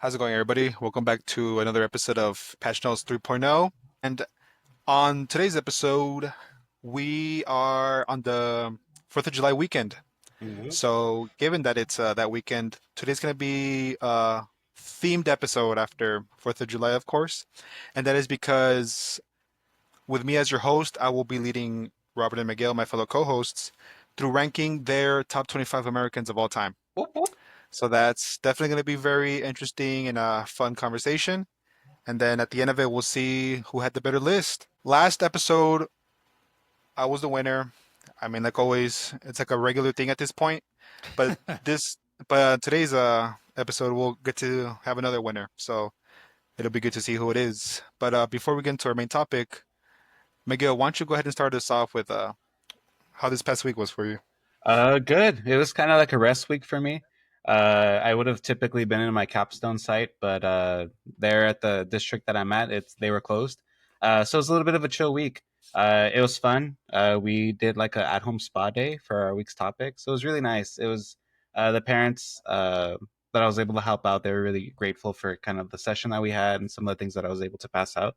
How's it going, everybody? Welcome back to another episode of Patch Notes 3.0. And on today's episode, we are on the 4th of July weekend. Hmm. So, given that it's that weekend, today's going to be a themed episode after 4th of July, of course. And that is because with me as your host, I will be leading Robert and Miguel, my fellow co-hosts, through ranking their top 25 Americans of all time. Whoop, whoop. So that's definitely going to be very interesting and a fun conversation. And then at the end of it, we'll see who had the better list. Last episode, I was the winner. I mean, like always, it's like a regular thing at this point. But this, but today's episode, we'll get to have another winner. So it'll be good to see who it is. But before we get into our main topic, Miguel, why don't you go ahead and start us off with how this past week was for you? Good. It was kind of like a rest week for me. I would have typically been in my capstone site, but there at the district that I'm at, they were closed. So it was a little bit of a chill week. It was fun. We did like a at-home spa day for our week's topic, so it was really nice. It was the parents that I was able to help out. They were really grateful for kind of the session that we had and some of the things that I was able to pass out.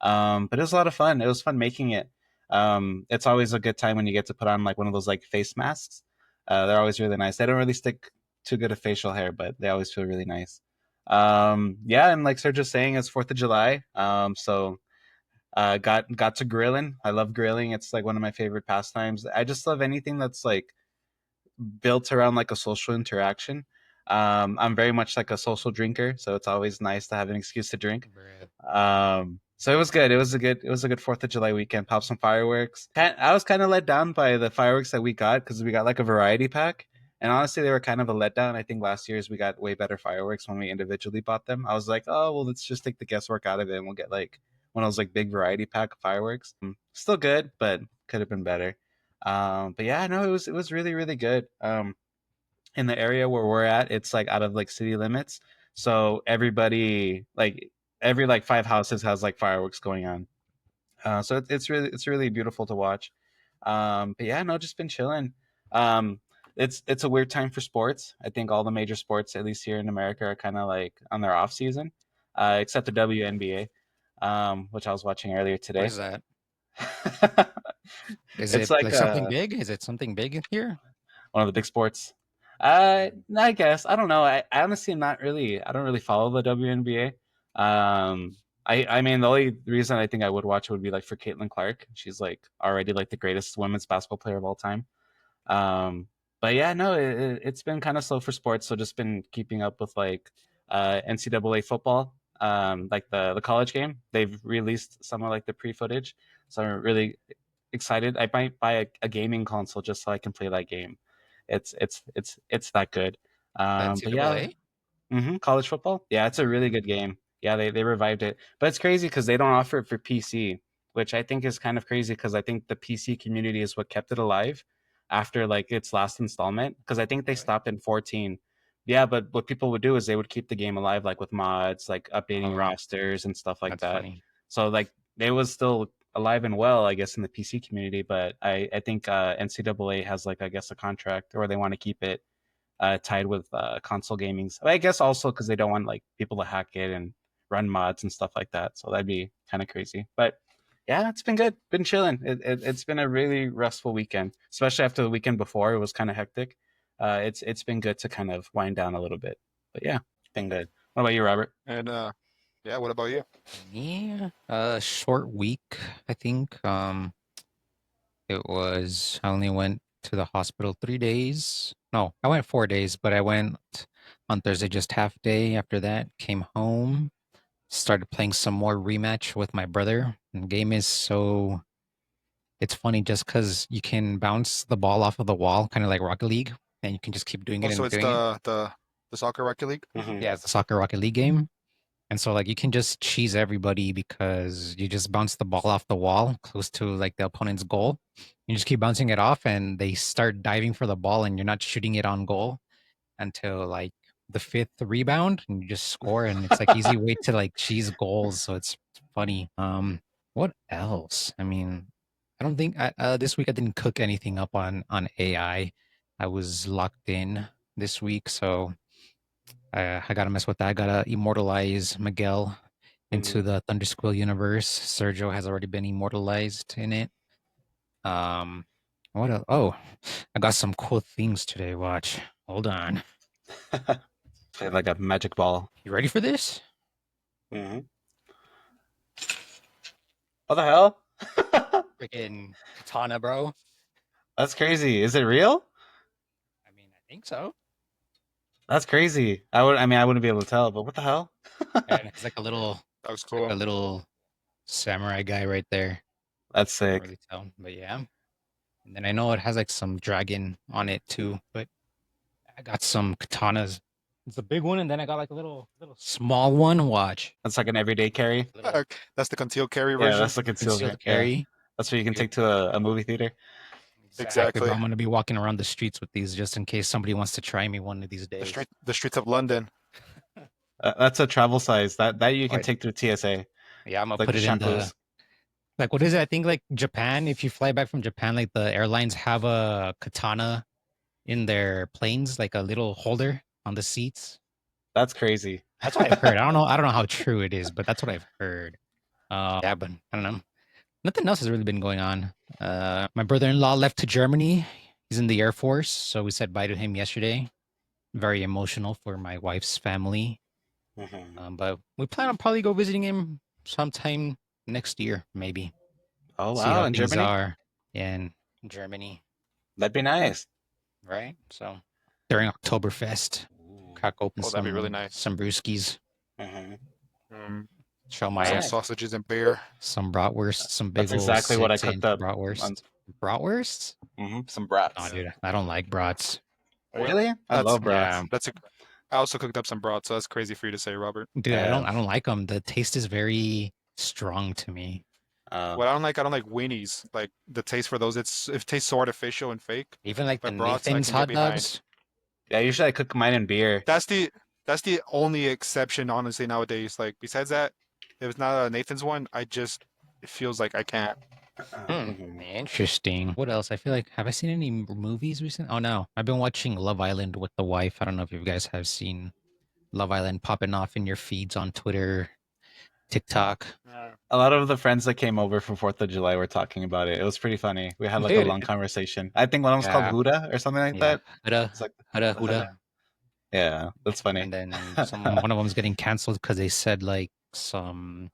But it was a lot of fun. It was fun making it. It's always a good time when you get to put on like one of those like face masks. They're always really nice. They don't really stick too good of facial hair, but they always feel really nice. Yeah, and like Sergio's saying, it's Fourth of July. So got to grilling. I love grilling. It's like one of my favorite pastimes. I just love anything that's like built around like a social interaction. I'm very much like a social drinker, so it's always nice to have an excuse to drink. Bread. So it was good. It was a good Fourth of July weekend. Pop some fireworks. I was kind of let down by the fireworks that we got because we got like a variety pack, and honestly, they were kind of a letdown. I think last year's we got way better fireworks when we individually bought them. I was like, oh well, let's just take the guesswork out of it, and we'll get like one of those like big variety pack fireworks. Still good, but could have been better. But yeah, no, it was really good. In the area where we're at, it's like out of like city limits. So everybody like every like five houses has like fireworks going on. So it's really beautiful to watch. But yeah, no, just been chilling. Um, it's a weird time for sports. I think all the major sports, at least here in America, are kind of like on their off season, except the WNBA, which I was watching earlier What today. is that? Is It's it like like something big? Is it something big here? one of the big sports. I guess I don't know. I honestly am not really. I don't really follow the WNBA. I mean the only reason I think I would watch it would be like for Caitlin Clark. She's like already like the greatest women's basketball player of all time. Um, but yeah, no, it's been kind of slow for sports. So just been keeping up with like NCAA football. Like the college game. They've released some of like the pre footage, so I'm really excited. I might buy a gaming console just so I can play that game. It's that good. The But yeah, NCAA? college football. Yeah, it's a really good game. Yeah, they revived it, but it's crazy because they don't offer it for PC, which I think is kind of crazy because I think the PC community is what kept it alive after like its last installment. Because I think they Really? stopped in 14. Yeah, but what people would do is they would keep the game alive, like with mods, like updating Oh, rosters and stuff like that's that. funny. So like it was still alive and well, I guess, in the PC community. But I think NCAA has like I guess a contract or they want to keep it tied with console gaming. So I guess also because they don't want like people to hack it and run mods and stuff like that. So that'd be kind of crazy. But yeah, it's been good. Been chilling. It's been a really restful weekend, especially after the weekend before. It was kind of hectic. It's been good to kind of wind down a little bit. But yeah, it's been good. What about you, Robert? And yeah, what about you? Yeah, short week, I think. I only went to the hospital 3 days. No, I went 4 days, but I went on Thursday just half day. After that, came home, started playing some more rematch with my brother. And the game is so it's funny just because you can bounce the ball off of the wall, kind of like Rocket League, and you can just keep doing Oh, it so and it's doing it. the soccer Rocket League? Hmm. Yeah, it's the soccer Rocket League game. And so like you can just cheese everybody because you just bounce the ball off the wall close to like the opponent's goal. You just keep bouncing it off and they start diving for the ball and you're not shooting it on goal until like the fifth rebound and you just score and it's like easy way to like cheese goals. So it's funny. What else? I mean, I don't think this week I didn't cook anything up on AI. I was locked in this week, so I gotta mess with that. I gotta immortalize Miguel into Mhm. the Thunder Squill universe. Sergio has already been immortalized in it. Um, what else? Oh, I got some cool things today. Watch. Hold on. Play like a magic ball. You ready for this? Hmm. What the hell? Freaking katana, bro. That's crazy. Is it real? I mean, I think so. That's crazy. I would. I mean, I wouldn't be able to tell. But what the hell? And it's like a little, That was like cool. a little samurai guy right there. That's Can't sick. really tell, but yeah. And then I know it has like some dragon on it too, but I got some katanas. It's a big one, and then I got like a little small one. Watch. That's like an everyday carry. Little That's the concealed carry Yeah, version. that's the concealed. concealed Yeah, carry. that's what you can Dude, take to a movie theater. exactly, bro. Exactly. I'm gonna be walking around the streets with these just in case somebody wants to try me one of these days. The streets of London. That's a travel size. That you can But take through TSA. yeah, I'm gonna It's like put the it in the shampoos. like what is it? I think like Japan, if you fly back from Japan, like the airlines have a katana in their planes, like a little holder on the seats. That's crazy. That's what I've heard. I don't know how true it is, but that's what I've heard. Yeah, but I don't know. Nothing else has really been going on. My brother-in-law left to Germany. He's in the Air Force, so we said bye to him yesterday. Very emotional for my wife's family. Mhm. But we plan on probably go visiting him sometime next year, maybe. Oh See wow, how in things Germany, are in Germany, that'd be nice. right? So during Oktoberfest, Ooh. crack open Oh, that'd be really some nice. some brewskis, Mhm. Mm, show some my Nice. sausages and beer. some bratwurst, some big That's old exactly what I six cooked inch up. On, bratwurst. Bratwurst? some Oh, brats. dude, I don't like brats. Really? I That's love Yeah, brats. that's a. I also cooked up some broth, so that's crazy for you to say, Robert. dude, I Yeah. don't I don't like them. The taste is very strong to me. Uh, What I don't like weenies. Like the taste for those, it tastes so artificial and fake. Even like the But brats, I Nathan's can get hot behind. dogs. yeah. Usually I cook mine in beer. That's the that's the only exception, honestly, nowadays. Like besides that, if it's not a Nathan's one, it feels like I can't. Mhm. Interesting. What else? I feel like have I seen any movies recently? Oh no, I've been watching Love Island with the wife. I don't know if you guys have seen Love Island popping off in your feeds on Twitter, TikTok. A lot of the friends that came over for Fourth of July were talking about it. It was pretty funny. We had like a Dude, long conversation. I think one was called yeah, Huda or something like yeah. that. Huda, It's like huda, the huda. Huda. Yeah, that's funny. And then one of them's getting canceled because they said like some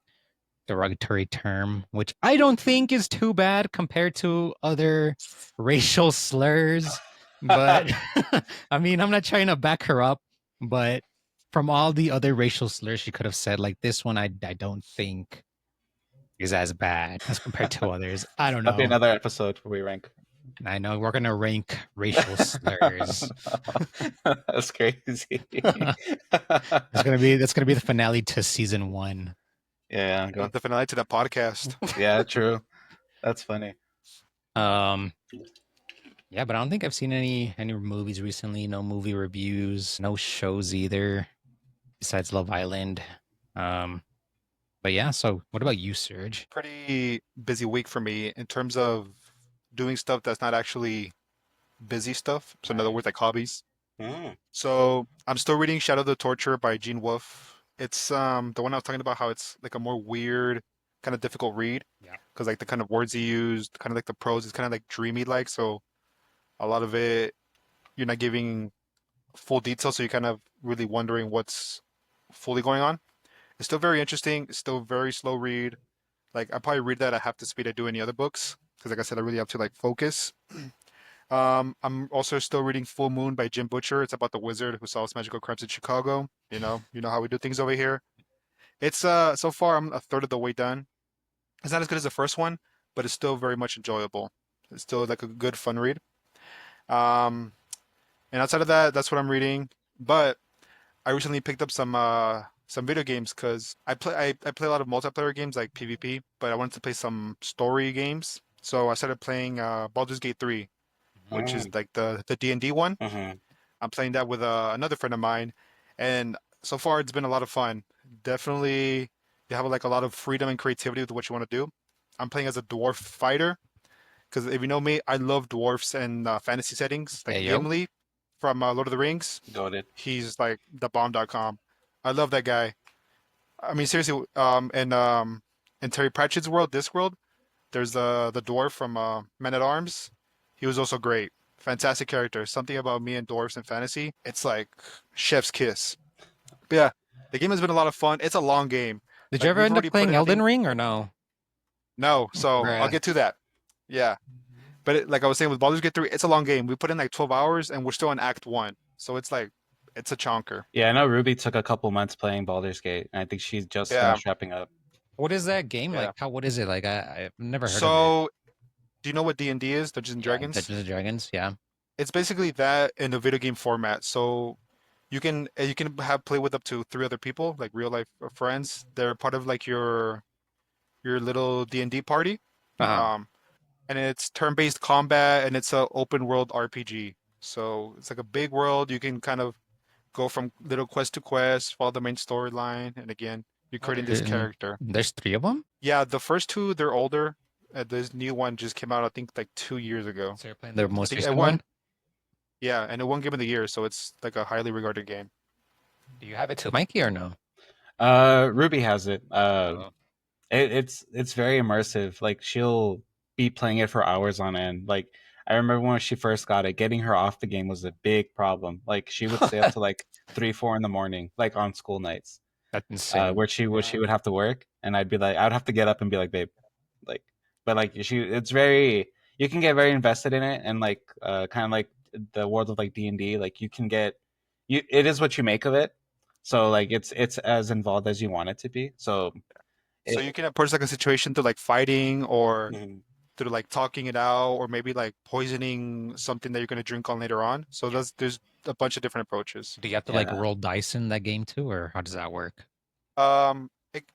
derogatory term, which I don't think is too bad compared to other racial slurs. But I mean, I'm not trying to back her up, but from all the other racial slurs she could have said, like this one, I don't think is as bad as compared to others. I don't That'll be know. another episode where we rank. I know we're gonna rank racial slurs. That's crazy. That's gonna be the finale to season one. Yeah, go. The finale to that podcast. Yeah, true. That's funny. Um, Yeah, but I don't think I've seen any movies recently. No movie reviews, no shows either, besides Love Island. Um, but yeah. So, what about you, Serge? Pretty busy week for me in terms of doing stuff that's not actually busy stuff. So in other Right. words, like hobbies. Mm. So I'm still reading Shadow of the Torture by Gene Wolfe. It's the one I was talking about how it's like a more weird, kind of difficult read Yeah. because like the kind of words he used, kind of like the prose is kind of like dreamy like. So a lot of it you're not giving full detail, so you're kind of really wondering what's fully going on. It's still very interesting. It's still very slow read. Like I probably read that at half the speed I do any other books because like I said, I really have to like focus. I'm also still reading Full Moon by Jim Butcher. It's about the wizard who solves magical crimes in Chicago. You know how we do things over here. It's so far I'm a third of the way done. It's not as good as the first one, but it's still very much enjoyable. It's still like a good fun read. Um, and outside of that, that's what I'm reading. But I recently picked up some video games because I play a lot of multiplayer games like PvP, but I wanted to play some story games. So I started playing Baldur's Gate 3, which is Mm. like the D&D one. Mhm. I'm playing that with another friend of mine, and so far it's been a lot of fun. Definitely, you have like a lot of freedom and creativity with what you want to do. I'm playing as a dwarf fighter because if you know me, I love dwarfs and fantasy settings like Hey yo. Gimli. from Lord of the Rings. Got it. He's like the bomb.com. I love that guy. I mean, seriously, in Terry Pratchett's world, this world, there's the dwarf from Men at Arms. He was also great. Fantastic character. Something about me and dwarves and fantasy. It's like chef's kiss. But yeah, the game has been a lot of fun. It's a long game. Did you Like ever we've end up already put playing in, I Elden think, Ring or no? no. So I'll Bruh. get to that. Yeah, but like I was saying with Baldur's Gate 3, it's a long game. We put in like 12 hours and we're still in Act 1. So it's like it's a chonker. Yeah, I know Ruby took a couple months playing Baldur's Gate, and I think she's just Yeah, finished wrapping up. What is that game yeah. like? What is it like? I've never heard of it. So do you know what D&D is? Dungeons and Yeah, Dragons? Dungeons and Dragons. Yeah. It's basically that in a video game format. So you can have play with up to 3 other people, like real life friends. They're part of like your little D&D party. Uh-huh. And it's turn-based combat and it's a open world RPG. So it's like a big world. You can kind of go from little quest to quest, follow the main storyline, and again, you're Oh, creating this character. there's 3 of them? Yeah, the first two they're older. This new one just came out, I think, like 2 years ago. So you're playing the I most think it recent won. one? Yeah, and it won Game of the Year, so it's like a highly regarded game. Do you have it too, Mikey, or no? Ruby has it. Oh. It's very immersive. Like she'll be playing it for hours on end. Like I remember when she first got it, getting her off the game was a big problem. Like she would stay up to like 3, 4 in the morning, like on school nights, That's insane. where she would have to work, and I'd have to get up and be like, babe, like, but like it's very, you can get very invested in it, and like kind of like the world of like D&D, like you can get, it is what you make of it. So like it's as involved as you want it to be. So So you it, can approach like a situation through like fighting or mhm. through like talking it out or maybe like poisoning something that you're gonna drink on later on. So there's a bunch of different approaches. Do you have to like Yeah. roll dice in that game too, or how does that work?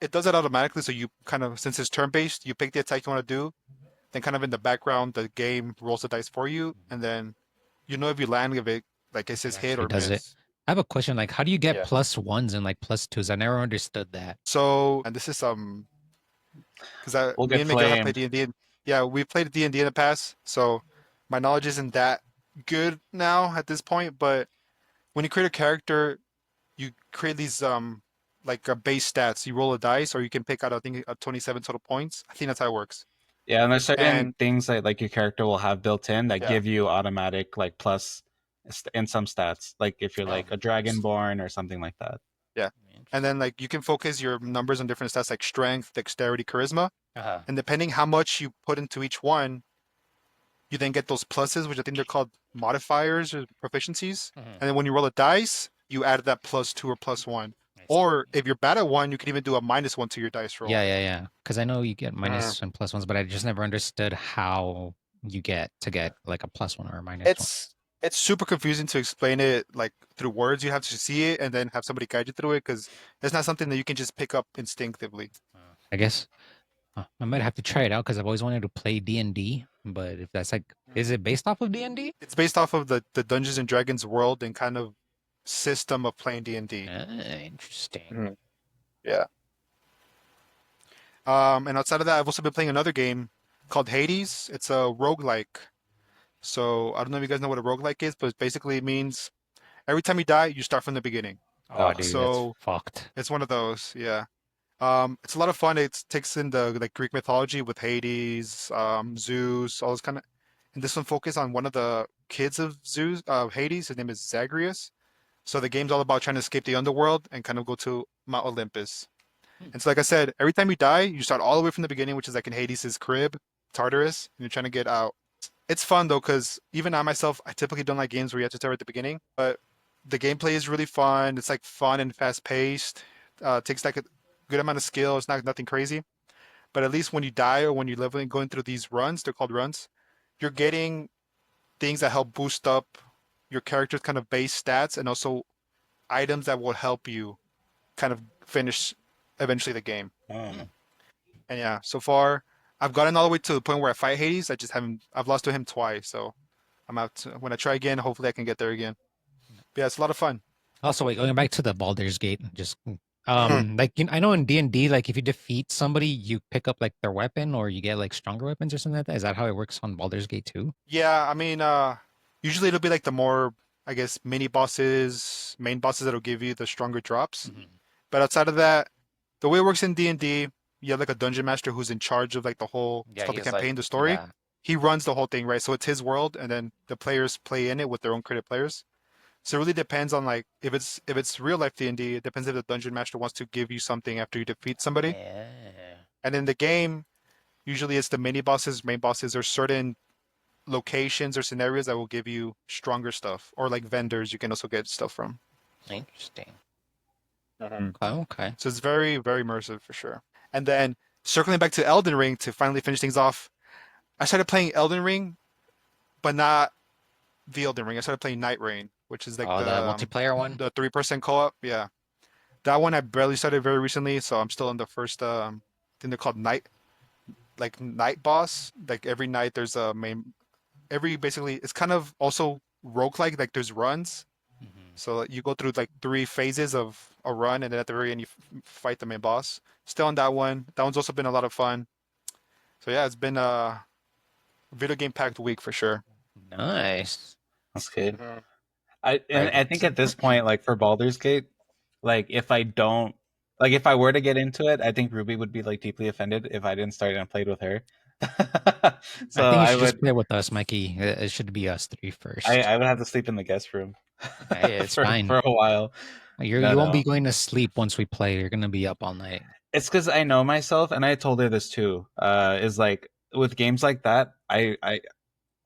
It does it automatically. So you kind of, since it's turn-based, you pick the attack you want to do. Then kind of in the background, the game rolls the dice for you, and then you know if you land, if it like it says It hit actually or does it. miss. I have a question. Like, how do you get Yeah. +1s and like +2s? I never understood that. So, and this is because We'll me get and Miguel have played flamed. D&D. Yeah, we played D&D in the past, so my knowledge isn't that good now at this point. But when you create a character, you create these like base stats. You roll a dice, or you can pick out I think 27 total points. I think that's how it works. Yeah, and there's certain And things that like your character will have built in that yeah, give you automatic like plus in some stats, like if you're Oh, like a dragonborn or something like that. yeah. And then like you can focus your numbers on different stats like strength, dexterity, charisma, uh-huh. and depending how much you put into each one, you then get those pluses, which I think they're called modifiers or proficiencies. Mhm. And then when you roll a dice, you add that +2 or +1. I see. Or if you're bad at one, you can even do a -1 to your dice roll. Yeah. Because I know you get minus and +1s, but I just never understood how you get like a +1 or a -1. It's super confusing to explain it like through words. You have to see it and then have somebody guide you through it because it's not something that you can just pick up instinctively. I guess I might have to try it out because I've always wanted to play D&D. But if that's like, is it based off of D&D? It's based off of the Dungeons and Dragons world and kind of system of playing D&D. Interesting. Mhm. Yeah. And outside of that, I've also been playing another game called Hades. It's a roguelike. So I don't know if you guys know what a roguelike is, but it basically means every time you die, you start from the beginning. Oh, Oh, dude, So that's fucked. it's one of those, yeah. It's a lot of fun. It takes in the like Greek mythology with Hades, Zeus, all those kind of. And this one focused on one of the kids of Zeus, Hades. His name is Zagreus. So the game's all about trying to escape the underworld and kind of go to Mount Olympus. And so, like I said, every time you die, you start all the way from the beginning, which is like in Hades' crib, Tartarus, and you're trying to get out. It's fun though, because even I myself, I typically don't like games where you have to start at the beginning, but the gameplay is really fun. It's like fun and fast paced. It takes like a good amount of skill. It's not nothing crazy, but at least when you die or when you live and going through these runs, they're called runs, you're getting things that help boost up your character's kind of base stats and also items that will help you kind of finish eventually the game. mm. And yeah, so far I've gotten all the way to the point where I fight Hades. I just haven't. I've lost to him twice, so I'm out. When I try again, hopefully I can get there again. But yeah, it's a lot of fun. Also, wait, going back to the Baldur's Gate, just Mhm. like I know in D&D, like if you defeat somebody, you pick up like their weapon or you get like stronger weapons or something like that. Is that how it works on Baldur's Gate too? Yeah, I mean, usually it'll be like the more I guess, mini bosses, main bosses that'll give you the stronger drops. Mhm. But outside of that, the way it works in D&D, you have like a dungeon master who's in charge of like the whole, it's Yeah, called the he's like, campaign, the story. yeah. He runs the whole thing, right? So it's his world, and then the players play in it with their own creative players. So it really depends on like if it's real life D&D, it depends if the dungeon master wants to give you something after you defeat somebody. Yeah. And in the game, usually it's the mini bosses, main bosses, or certain locations or scenarios that will give you stronger stuff, or like vendors you can also get stuff from. Interesting. Mhm. Okay, okay. So it's very, very immersive for sure. And then circling back to Elden Ring to finally finish things off, I started playing Elden Ring, but not the Elden Ring. I started playing Night Rain, which is like Oh, the multiplayer one? the 3-person co-op. Yeah, that one I barely started very recently, so I'm still on the first. I think they're called night boss. Like every night there's a main. Every basically it's kind of also roguelike. Like there's runs, Mhm. so you go through like 3 phases of a run, and then at the very end you fight the main boss. Still on that one. That one's also been a lot of fun. So yeah, it's been a video game packed week for sure. Nice. That's good. Mhm. I think at this point, like for Baldur's Gate, like if I were to get into it, I think Ruby would be like deeply offended if I didn't start and played with her. I So think you should just play with us, Mikey. It should be us three first. I would have to sleep in the guest room Hey, it's for fine. a while. You No, won't be no. going to sleep once we play. You're gonna be up all night. It's because I know myself, and I told her this too. Is like with games like that, I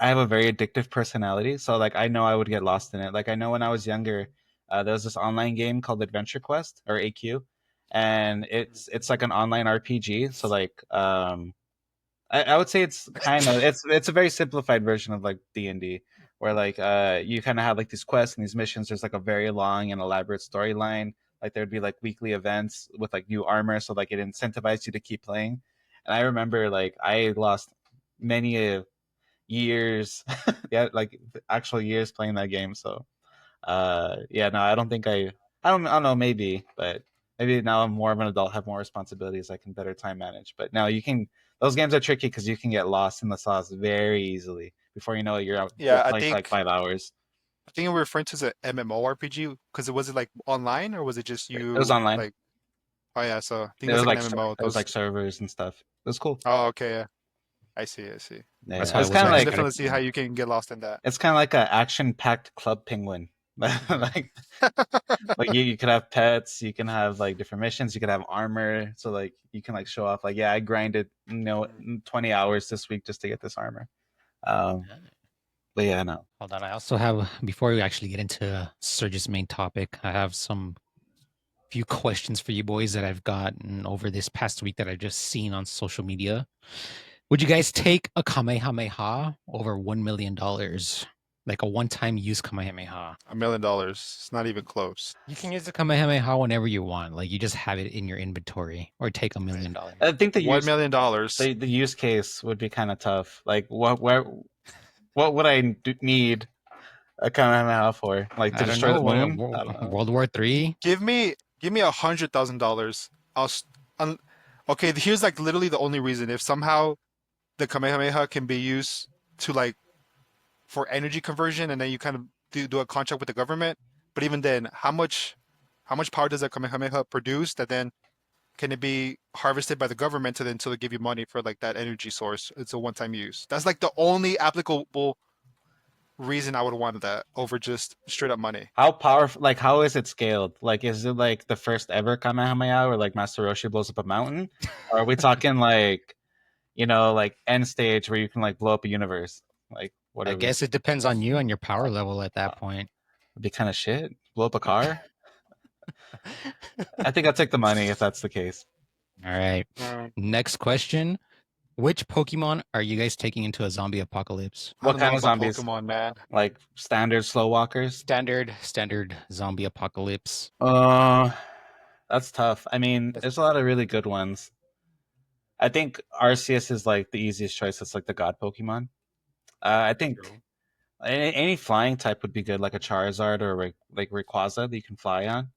have a very addictive personality, so like I know I would get lost in it. Like I know when I was younger, there was this online game called Adventure Quest or AQ, and it's like an online RPG. So like I would say it's kind of it's a very simplified version of like D&D, where like you kind of have like these quests and these missions. There's like a very long and elaborate storyline. Like there'd be like weekly events with like new armor, so like it incentivized you to keep playing. And I remember like I lost many years, yeah, like actual years playing that game. So yeah, no, I don't think I don't know, maybe, but maybe now I'm more of an adult, have more responsibilities, I can better time manage. But no, you can, those games are tricky because you can get lost in the sauce very easily. Before you know it, you're Yeah, I playing for like think 5 hours. I think we're referring to the MMORPG because it was it like online or was it just It was you online. like? Oh yeah, so I think There that's was like an like MMO. there was Those. like servers and stuff. It was cool. Oh okay, yeah. I see, I see. That's Yeah, how But it it's was kind I of can when I like started definitely see how playing. you can get lost in that. it's kind of like a action packed club penguin. Mhm. Like you could have pets, you can have like different missions, you could have armor, so like you can like show off like, yeah, I grinded 20 hours this week just to get this armor. um but yeah, no. Hold on. I also have, before we actually get into Serge's main topic, I have some few questions for you boys that I've gotten over this past week that I've just seen on social media. Would you guys take a Kamehameha over $1 million? Like a one-time use Kamehameha. $1 million. It's not even close. You can use the Kamehameha whenever you want. Like you just have it in your inventory or take $1 million. I think $1 million. the use case would be kind of tough. Like what would I need a Kamehameha for? Like to I don't destroy know. the moon? I don't know. World War III? Give me $100,000. Un, okay. Here's like literally the only reason. If somehow the Kamehameha can be used to like for energy conversion, and then you kind of do a contract with the government. But even then, how much power does a Kamehameha produce that then can it be harvested by the government to then to give you money for like that energy source? It's a one-time use. That's like the only applicable reason I would want that over just straight up money. How powerful? Like how is it scaled? Like is it like the first ever Kamehameha where like Master Roshi blows up a mountain? Or are we talking like, like end stage where you can like blow up a universe? Like what I are we? guess it depends on you and your power level at that point. Would be kind of shit. Blow up a car? I think I'll take the money if that's the case. All right. Next question. Which Pokemon are you guys taking into a zombie apocalypse? I What don't know kind of about zombies? Pokemon, man. Like standard slow walkers? Standard zombie apocalypse. Uh, that's tough. I mean, That's there's a lot of really good ones. I think Arceus is like the easiest choice. It's like the god Pokemon. I think true. any flying type would be good, like a Charizard or like Rayquaza that you can fly on.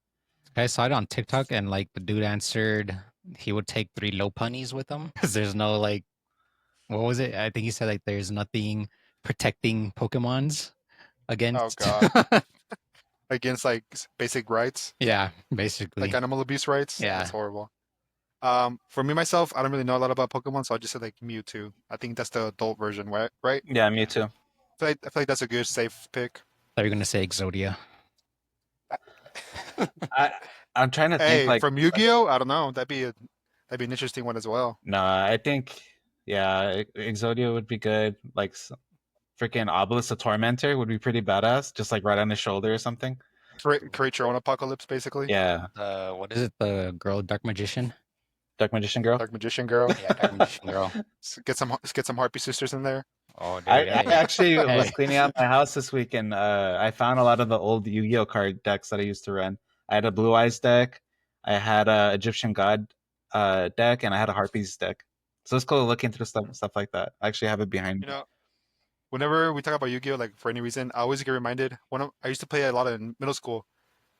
I saw it on TikTok and like the dude answered he would take 3 Lopunnies with him because there's no like, what was it? I think he said like there's nothing protecting Pokemons Oh against. God. against like basic rights, Yeah, like basically. animal abuse rights. Yeah. That's horrible. For me myself, I don't really know a lot about Pokemon, so I'll just say like Mewtwo. I think that's the adult version, right? Right? Yeah, me too. I feel like that's a good safe pick. Thought you were gonna say Exodia. I I'm trying to think Hey, like from Yu-Gi-Oh, I don't know. That'd be an interesting one as well. no, I think yeah, Exodia would be good. Like freaking Obelisk the Tormentor would be pretty badass, just like right on his shoulder or something. Create your own apocalypse, basically. Yeah, What is it? The girl, Dark Magician. Dark Magician Girl. Dark Magician Girl. Yeah, Dark Magician girl. Get some Harpy Sisters in there. Oh, I, dude. I Hey, actually was hey. cleaning out my house this week and I found a lot of the old Yu-Gi-Oh card decks that I used to run. I had a Blue Eyes deck, I had a Egyptian God deck, and I had a Harpies deck. So it's cool looking through stuff like that. I actually have it behind You me. know, whenever we talk about Yu-Gi-Oh, like for any reason, I always get reminded. I used to play a lot in middle school.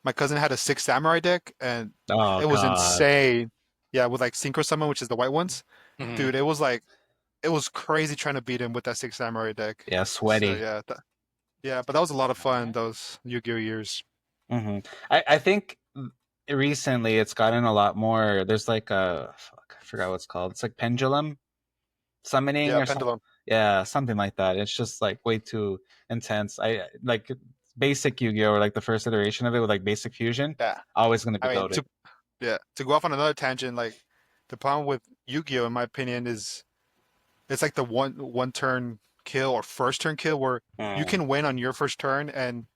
My cousin had a Six Samurai deck, and Oh it was god. insane. Yeah, with like Synchro Summon, which is the white ones. Mhm. Dude, it was crazy trying to beat him with that Six Samurai deck. Yeah, So sweaty. yeah, yeah, but that was a lot of fun. Those Yu-Gi-Oh years. hmm I think recently it's gotten a lot more. There's like a fuck, I forgot what it's called. It's like pendulum summoning Yeah, or something. Pendulum. Yeah, something like that. It's just like way too intense. I like basic Yu-Gi-Oh or like the first iteration of it with like basic fusion. Yeah, Always gonna be I mean goaded. to go off on another tangent, like the problem with Yu-Gi-Oh, in my opinion, is it's like the one turn kill or first turn kill where you Mm. can win on your first turn, and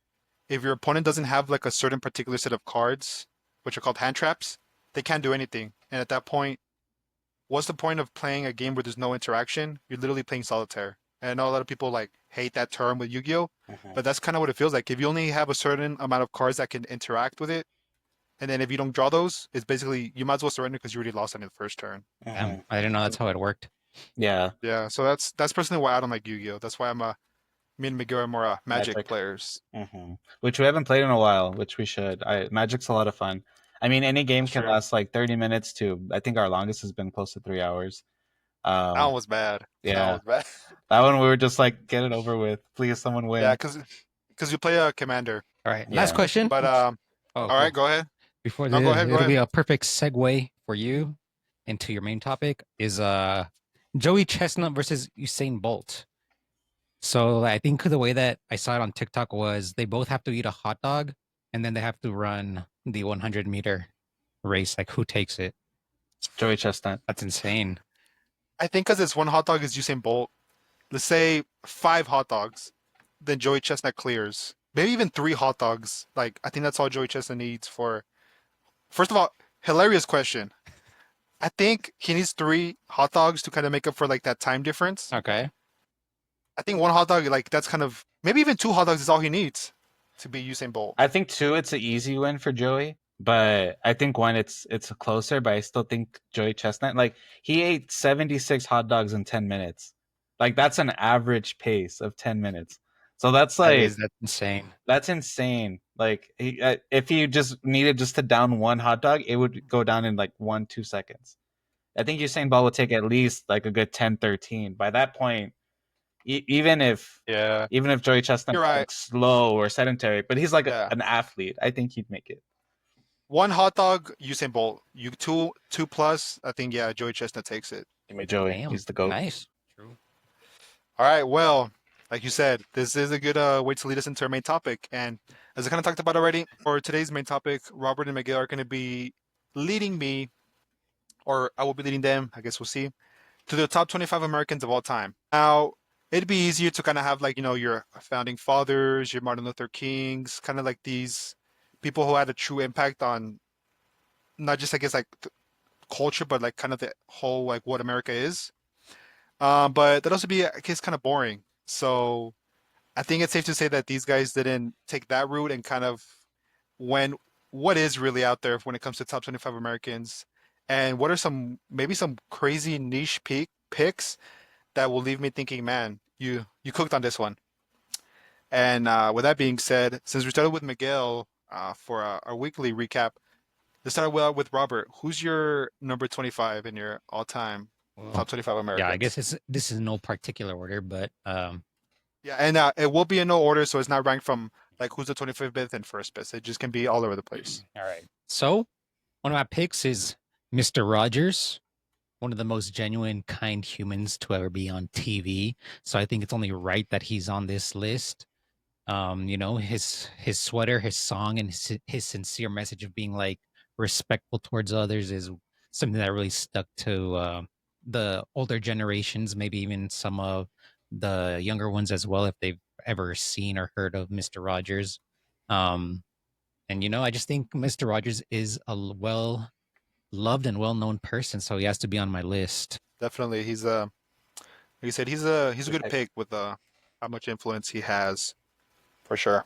if your opponent doesn't have like a certain particular set of cards, which are called hand traps, they can't do anything. And at that point, what's the point of playing a game where there's no interaction? You're literally playing solitaire. And I know a lot of people like hate that term with Yu-Gi-Oh, Mhm. but that's kind of what it feels like. If you only have a certain amount of cards that can interact with it, and then if you don't draw those, it's basically you might as well surrender because you already lost on your first turn. Damn, Mhm. I didn't know that's how it worked. Yeah, Yeah, so that's personally why I don't like Yu-Gi-Oh. That's why me and Miguel are more Magic Magic. players. Which we haven't played in a while, which we should. Magic's a lot of fun. I mean, any game That's can true. last like 30 minutes to, I think our longest has been close to 3 hours. That Um, one was bad. That one yeah, was bad. that one we were just like, get it over with. Please, someone Yeah, win. because you play a commander. All right, last Yeah. question. But Oh, all right, cool. go ahead. Before No, go the, ahead, go it'll ahead. be a perfect segue for you into your main topic is Joey Chestnut versus Usain Bolt. So I think the way that I saw it on TikTok was they both have to eat a hot dog and then they have to run the 100-meter race. Like who takes it? Joey Chestnut. That's insane. I think because it's one hot dog is Usain Bolt. Let's say 5 hot dogs, then Joey Chestnut clears. Maybe even 3 hot dogs. Like I think that's all Joey Chestnut needs for. First of all, hilarious question. I think he needs 3 hot dogs to kind of make up for like that time difference. Okay. I think 1 hot dog, like that's kind of maybe even 2 hot dogs is all he needs to be Usain Bolt. I think two, it's an easy win for Joey, but I think one, it's closer. But I still think Joey Chestnut, like he ate 76 hot dogs in 10 minutes. Like that's an average pace of 10 minutes. So That's insane. that's insane. Like if he just needed just to down one hot dog, it would go down in like 1-2 seconds. I think Usain Bolt would take at least like a good 10, 13. By that point, even if Yeah, Joey Chestnut's you're right. like slow or sedentary, but he's like Yeah, an athlete, I think he'd make it. 1 hot dog, Usain Bolt. You two plus. I think yeah, Joey Chestnut takes it. Give me Joey. Damn. He's the goat. Nice. True. All right. Well, like you said, this is a good way to lead us into our main topic. And as I kind of talked about already, for today's main topic, Robert and Miguel are going to be leading me, or I will be leading them. I guess we'll see to the top 25 Americans of all time. Now, it'd be easier to kind of have like your founding fathers, your Martin Luther Kings, kind of like these people who had a true impact on not just I guess like culture, but like kind of the whole like what America is. But that also be I guess kind of boring. So I think it's safe to say that these guys didn't take that route and kind of when what is really out there when it comes to top 25 Americans, and what are some maybe some crazy niche picks that will leave me thinking, man, you cooked on this one. And with that being said, since we started with Miguel for our weekly recap, let's start with Robert. Who's your number 25 in your all-time Well, top 25 yeah, I Americans? guess this is no particular order, but Yeah, and it will be in no order, so it's not ranked from like who's the 25th and first best. It just can be all over the place. All right. So one of my picks is Mr. Rogers, one of the most genuine, kind humans to ever be on TV. So I think it's only right that he's on this list. His sweater, his song, and his sincere message of being like respectful towards others is something that really stuck to the older generations, maybe even some of the younger ones as well, if they've ever seen or heard of Mr. Rogers. Um, and I just think Mr. Rogers is a well loved and well known person, so he has to be on my list. Definitely, he's like you said, he's a Good good pick. pick with how much influence he has for sure.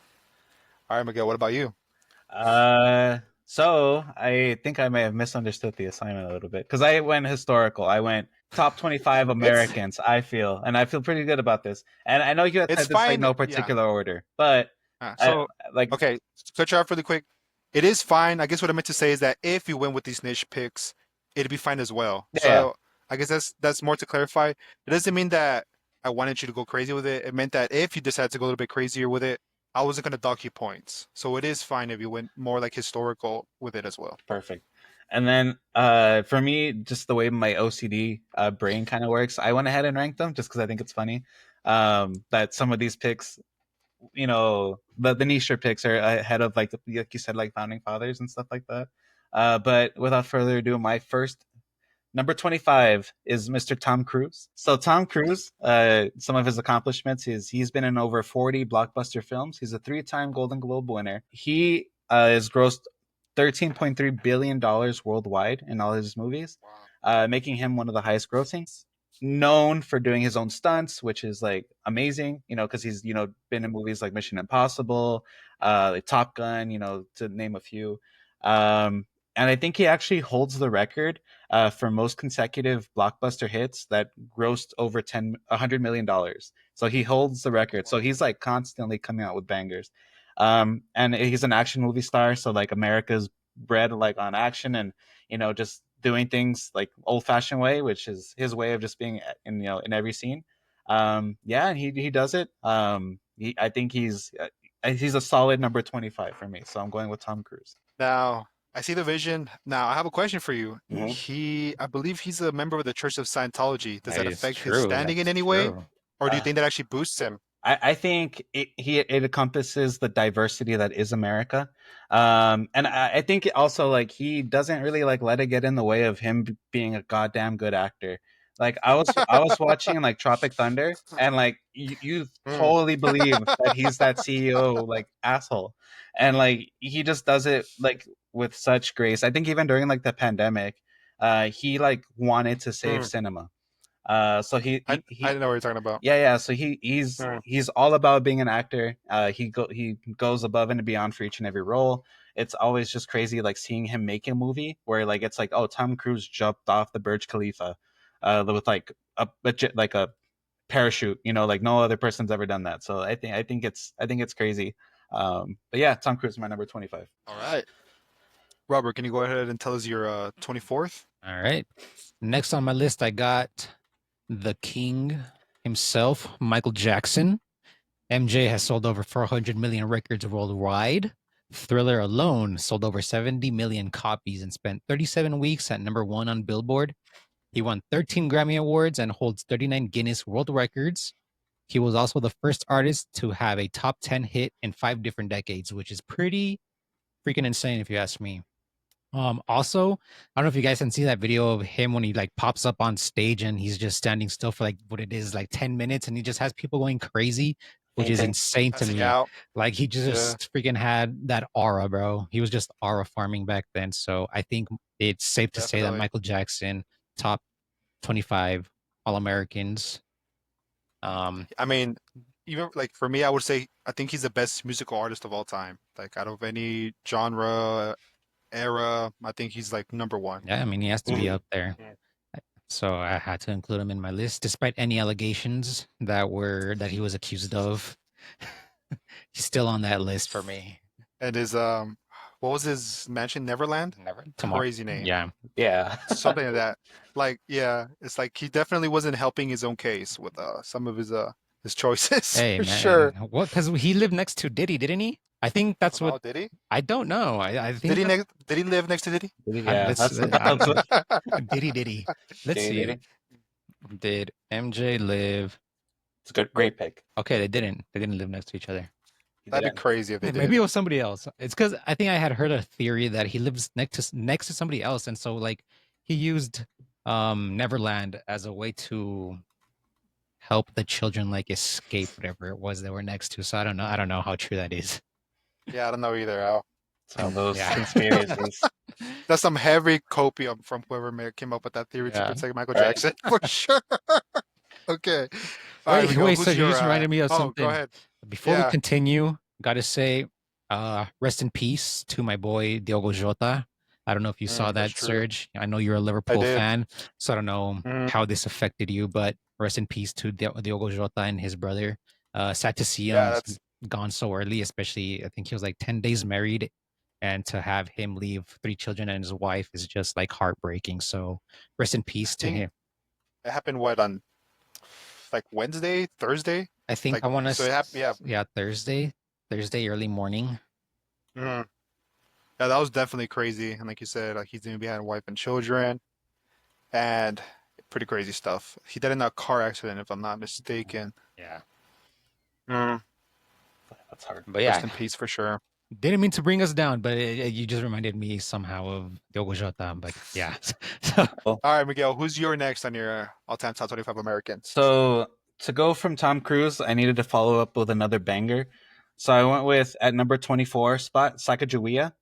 All right, Miguel, what about you? So I think I may have misunderstood the assignment a little bit because I went historical. I went top 25 It's Americans, and I feel pretty good about this. And I know you had it's said this like fine. no Yeah. particular order, but I So like, okay, to cut you off really quick. It is fine. I guess what I meant to say is that if you went with these niche picks, it'd be fine as well. yeah, yeah, So I guess that's more to clarify. It doesn't mean that I wanted you to go crazy with it. It meant that if you decided to go a little bit crazier with it, I wasn't gonna dock you points. So it is fine if you went more like historical with it as well. perfect. And then for me, just the way my OCD brain kind of works, I went ahead and ranked them just because I think it's funny that some of these picks, the niche picks are ahead of like you said, like founding fathers and stuff like that. But without further ado, my first number 25 is Mr. Tom Cruise. So Tom Cruise, some of his accomplishments is he's been in over 40 blockbuster films. He's a three-time Golden Globe winner. He has grossed $13.3 billion worldwide in all his movies, Wow. making him one of the highest grossing. Known for doing his own stunts, which is like amazing, because he's been in movies like Mission Impossible, like Top Gun, to name a few. Um, and I think he actually holds the record for most consecutive blockbuster hits that grossed over $100 million. So he holds the record. So he's like constantly coming out with bangers. And he's an action movie star, so like America's bred like on action and just doing things like old fashioned way, which is his way of just being in every scene. Yeah, and he does it. I think he's a solid number 25 for me. So I'm going with Tom Cruise. Now, I see the vision. Now, I have a question for you. Mhm. I believe he's a member of the Church of Scientology. Does That that is affect his true. standing in That's any way, true. or do you Uh, think that actually boosts him? I think it encompasses the diversity that is America, and I think also like he doesn't really like let it get in the way of him being a goddamn good actor. Like I was watching like Tropic Thunder, and like you Mm, totally believe that he's that CEO like asshole, and like he just does it like with such grace. I think even during like the pandemic, he like wanted to save mm. cinema. So I know what you're talking about. yeah. So he's Mm. he's all about being an actor. He goes above and beyond for each and every role. It's always just crazy, like seeing him make a movie where like it's like, oh, Tom Cruise jumped off the Burj Khalifa, with like like a parachute. Like no other person's ever done that. So I think it's crazy. But yeah, Tom Cruise is my number 25. All right. Robert, can you go ahead and tell us your 24th? All right. Next on my list, I got the king himself, Michael Jackson. MJ has sold over 400 million records worldwide. Thriller alone sold over 70 million copies and spent 37 weeks at number one on Billboard. He won 13 Grammy Awards and holds 39 Guinness World Records. He was also the first artist to have a top 10 hit in 5 different decades, which is pretty freaking insane if you ask me. Also, I don't know if you guys can see that video of him when he like pops up on stage and he's just standing still for like what it is, like 10 minutes, and he just has people going crazy, which is Painting. insane to Passing me. out. Like he Yeah, just freaking had that aura, bro. He was just aura farming back then. So I think it's safe to say that definitely. Michael Jackson, top 25 All Americans. I mean, even like for me, I would say I think he's the best musical artist of all time. Like out of any genre, era, I think he's like number one. Yeah, I mean, he has to be Mhm. up there. Mm. So I had to include him in my list, despite any allegations that he was accused of. He's still on that list for me. And his what was his mansion? Neverland? Never tomorrow. Crazy name. Yeah. Yeah. Something like that. Like, yeah, it's like he definitely wasn't helping his own case with some of his his choices Hey for man, sure. what? Because he lived next to Diddy, didn't he? I think that's what. Oh, did he? I don't know. I think that. Did he live next to Diddy? Yeah, Let's that's what. Diddy. Let's Diddy, see. Diddy. Did MJ live? It's a good, great pick. Okay, they didn't. They didn't live next to each other. He That'd be didn't. crazy if they Maybe did. it was somebody else. It's because I think I had heard a theory that he lives next to somebody else, and so like he used Neverland as a way to help the children like escape whatever it was they were next to. So I don't know. I don't know how true that is. Yeah, I don't know either, Al. So those Yeah. conspiracies. That's some heavy copium from whoever came up with that theory to Yeah. protect Michael Right. Jackson for sure. Okay. All right, Wait, Miguel, wait. who's So you your just reminded me of oh, go something. ahead. Before we Yeah. continue, gotta say, rest in peace to my boy Diogo Jota. I don't know if you saw That's that, true. Serge. I know you're a I Liverpool did. fan, so I don't know Mhm. how this affected you, but rest in peace to Diogo Jota and his brother. Sad to see Yeah, him that's gone so early, especially I think he was like 10 days married, and to have him leave 3 children and his wife is just like heartbreaking. So rest in I peace to think him. it happened what on like Wednesday, Thursday? I think Like I want so it happened, yeah. to, yeah, Thursday early morning. Mhm. Yeah, that was definitely crazy. And like you said, like he's gonna be having a wife and children and pretty crazy stuff. He died in a car accident, if I'm not mistaken. Yeah. Mm. That's hard. But Rest yeah, in peace for sure. didn't mean to bring us down, but you just reminded me somehow of Diogo Jota. But yeah, so Well, All right, Miguel, who's your next on your all-time top 25 Americans? so to go from Tom Cruise, I needed to follow up with another banger. So I went with at number 24 spot Sacagawea.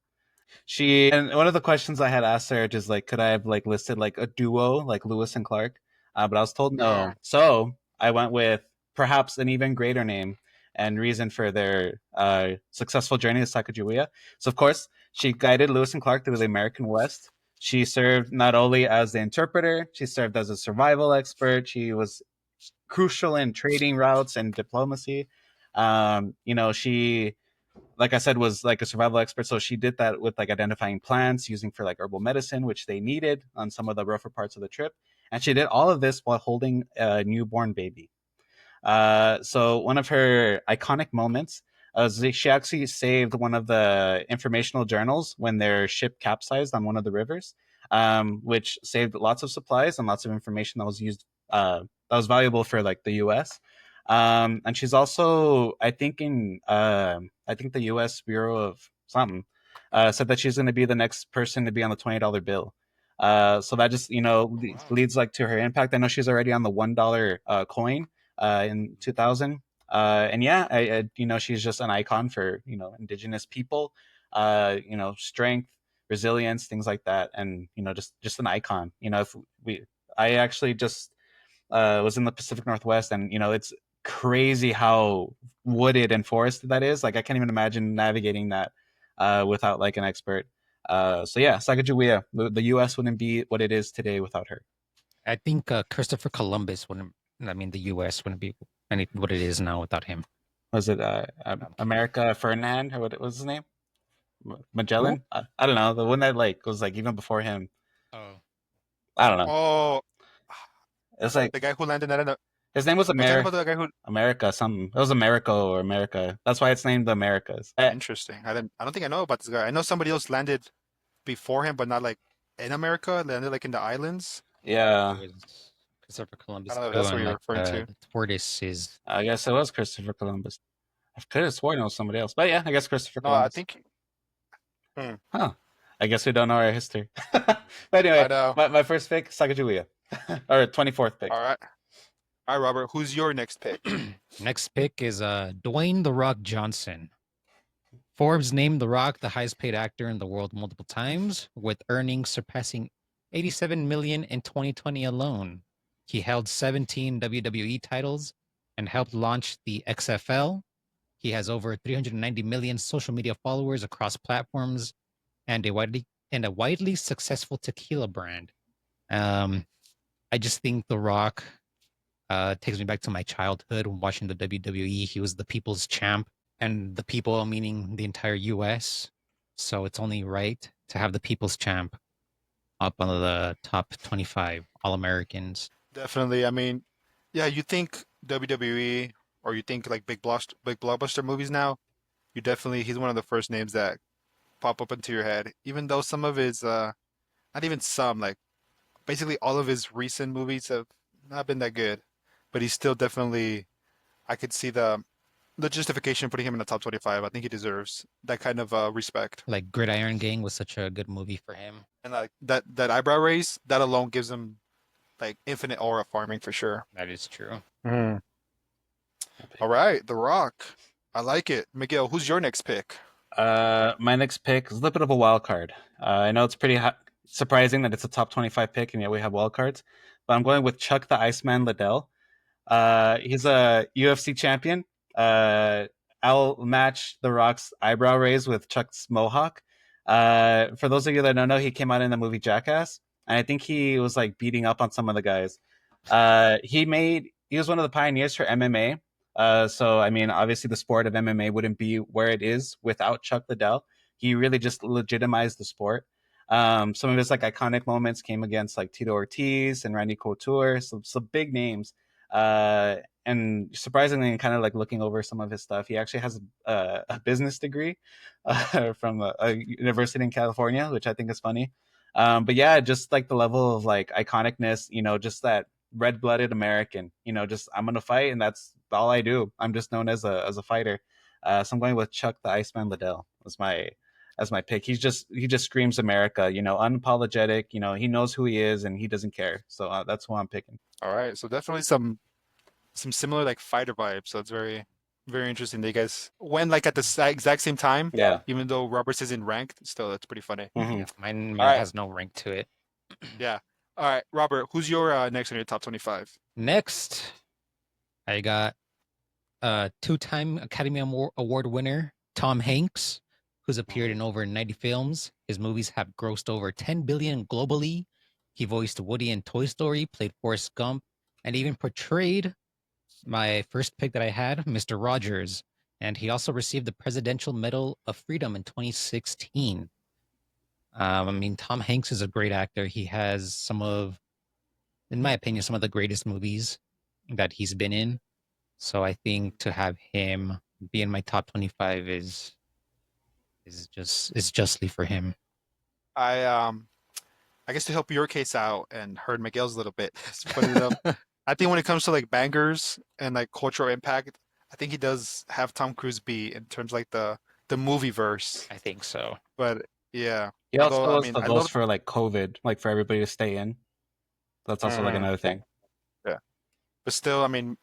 She and one of the questions I had asked her is like, could I have like listed like a duo like Lewis and Clark? But I was told no. Mm. So I went with perhaps an even greater name and reason for their successful journey to Sacagawea. So of course she guided Lewis and Clark through the American West. She served not only as the interpreter, she served as a survival expert. She was crucial in trading routes and diplomacy. She like I said, was like a survival expert. So she did that with like identifying plants, using for like herbal medicine, which they needed on some of the rougher parts of the trip. And she did all of this while holding a newborn baby. So one of her iconic moments is she actually saved one of the informational journals when their ship capsized on one of the rivers, which saved lots of supplies and lots of information that was used that was valuable for like the U.S. And she's also, I think the U.S. Bureau of something said that she's going to be the next person to be on the $20 bill. So that just Wow. leads like to her impact. I know she's already on the $1 coin in 2000. And yeah, she's just an icon for indigenous people. Strength, resilience, things like that, and just an icon. If we, I actually just was in the Pacific Northwest, and it's crazy how wooded and forested that is. Like I can't even imagine navigating that without like an expert. So yeah, Sacagawea, the U.S. wouldn't be what it is today without her. I think Christopher Columbus wouldn't. I mean, the U.S. wouldn't be what it is now without him. Was it I'm kidding. America Ferdinand or what was his name? Who? Magellan? I don't know. The one that like was like even before him. Oh, I don't know. Oh, It's like the guy who landed that in the. his name was Are you talking about the guy who? America something. It was America or America. That's why it's named the Americas. Interesting. I don't think I know about this guy. I know somebody else landed before him, but not like in America. Landed like in the islands. it Yeah, was Christopher I Columbus don't know if too, that's what and you're like referring to. the tortoise is. I guess it was Christopher Columbus. I could have sworn it was somebody else, but yeah, I guess Christopher No, I Columbus. think. Hmm, Huh. I guess we don't know our history. But I anyway, know. my first pick, Sacagawea, or 24th pick. All right. All right, Robert. Who's your next pick? Next pick is Dwayne the Rock Johnson. Forbes named The Rock the highest paid actor in the world multiple times, with earnings surpassing 87 million in 2020 alone. He held 17 WWE titles and helped launch the XFL. He has over 390 million social media followers across platforms and a widely successful tequila brand. Um, I just think The Rock takes me back to my childhood watching the WWE. He was the people's champ, and the people meaning the entire US. So it's only right to have the people's champ up on the top 25 All Americans. Definitely. I mean, yeah, you think WWE? or you think like big blockbuster movies now, you definitely he's one of the first names that pop up into your head. Even though some of his not even some, like basically all of his recent movies have not been that good, but he's still definitely I could see the justification putting him in the top 25. I think he deserves that kind of respect. Like Gridiron Gang was such a good movie for him. And like that eyebrow raise, that alone gives him like infinite aura farming for sure. That is true. Mhm. All right, The Rock. I like it. Miguel, who's your next pick? My next pick is a little bit of a wild card. I know it's pretty surprising that it's a top 25 pick, and yet we have wild cards. But I'm going with Chuck the Iceman Liddell. He's a UFC champion. I'll match The Rock's eyebrow raise with Chuck's mohawk. For those of you that don't know, he came out in the movie Jackass, and I think he was like beating up on some of the guys. He was one of the pioneers for MMA. So I mean, obviously, the sport of MMA wouldn't be where it is without Chuck Liddell. He really just legitimized the sport. Some of his like iconic moments came against like Tito Ortiz and Randy Couture, some big names. Uh, and surprisingly, and kind of like looking over some of his stuff, he actually has a business degree from a university in California, which I think is funny. But yeah, just like the level of like iconicness, just that red-blooded American, just I'm gonna fight, and that's all I do. I'm just known as a fighter. So I'm going with Chuck the Iceman Liddell as my pick. He just screams America, unapologetic. He knows who he is and he doesn't care. So that's who I'm picking. All right, so definitely some similar like fighter vibes. So it's very interesting. They guys went like at the exact same time, Yeah. even though Roberts isn't ranked. Still, that's pretty funny. Mhm. Yeah, mine All right, has no rank to it. yeah. All right, Robert, who's your next on your top 25? Next, I got two-time Academy Award winner Tom Hanks, who's appeared in over 90 films. His movies have grossed over 10 billion globally. He voiced Woody in Toy Story, played Forrest Gump, and even portrayed my first pick that I had, Mr. Rogers. And he also received the Presidential Medal of Freedom in 2016. I mean, Tom Hanks is a great actor. He has in my opinion, some of the greatest movies that he's been in. So I think to have him be in my top 25 is justly for him. I I guess to help your case out and hurt Miguel's a little bit, split it up. I think when it comes to like bangers and like cultural impact, I think he does have Tom Cruise beat in terms like the movie verse. I think so. But yeah, He although also I was mean the I host love for like COVID, like for everybody to stay in. That's also like mm, another thing. yeah, but still, I mean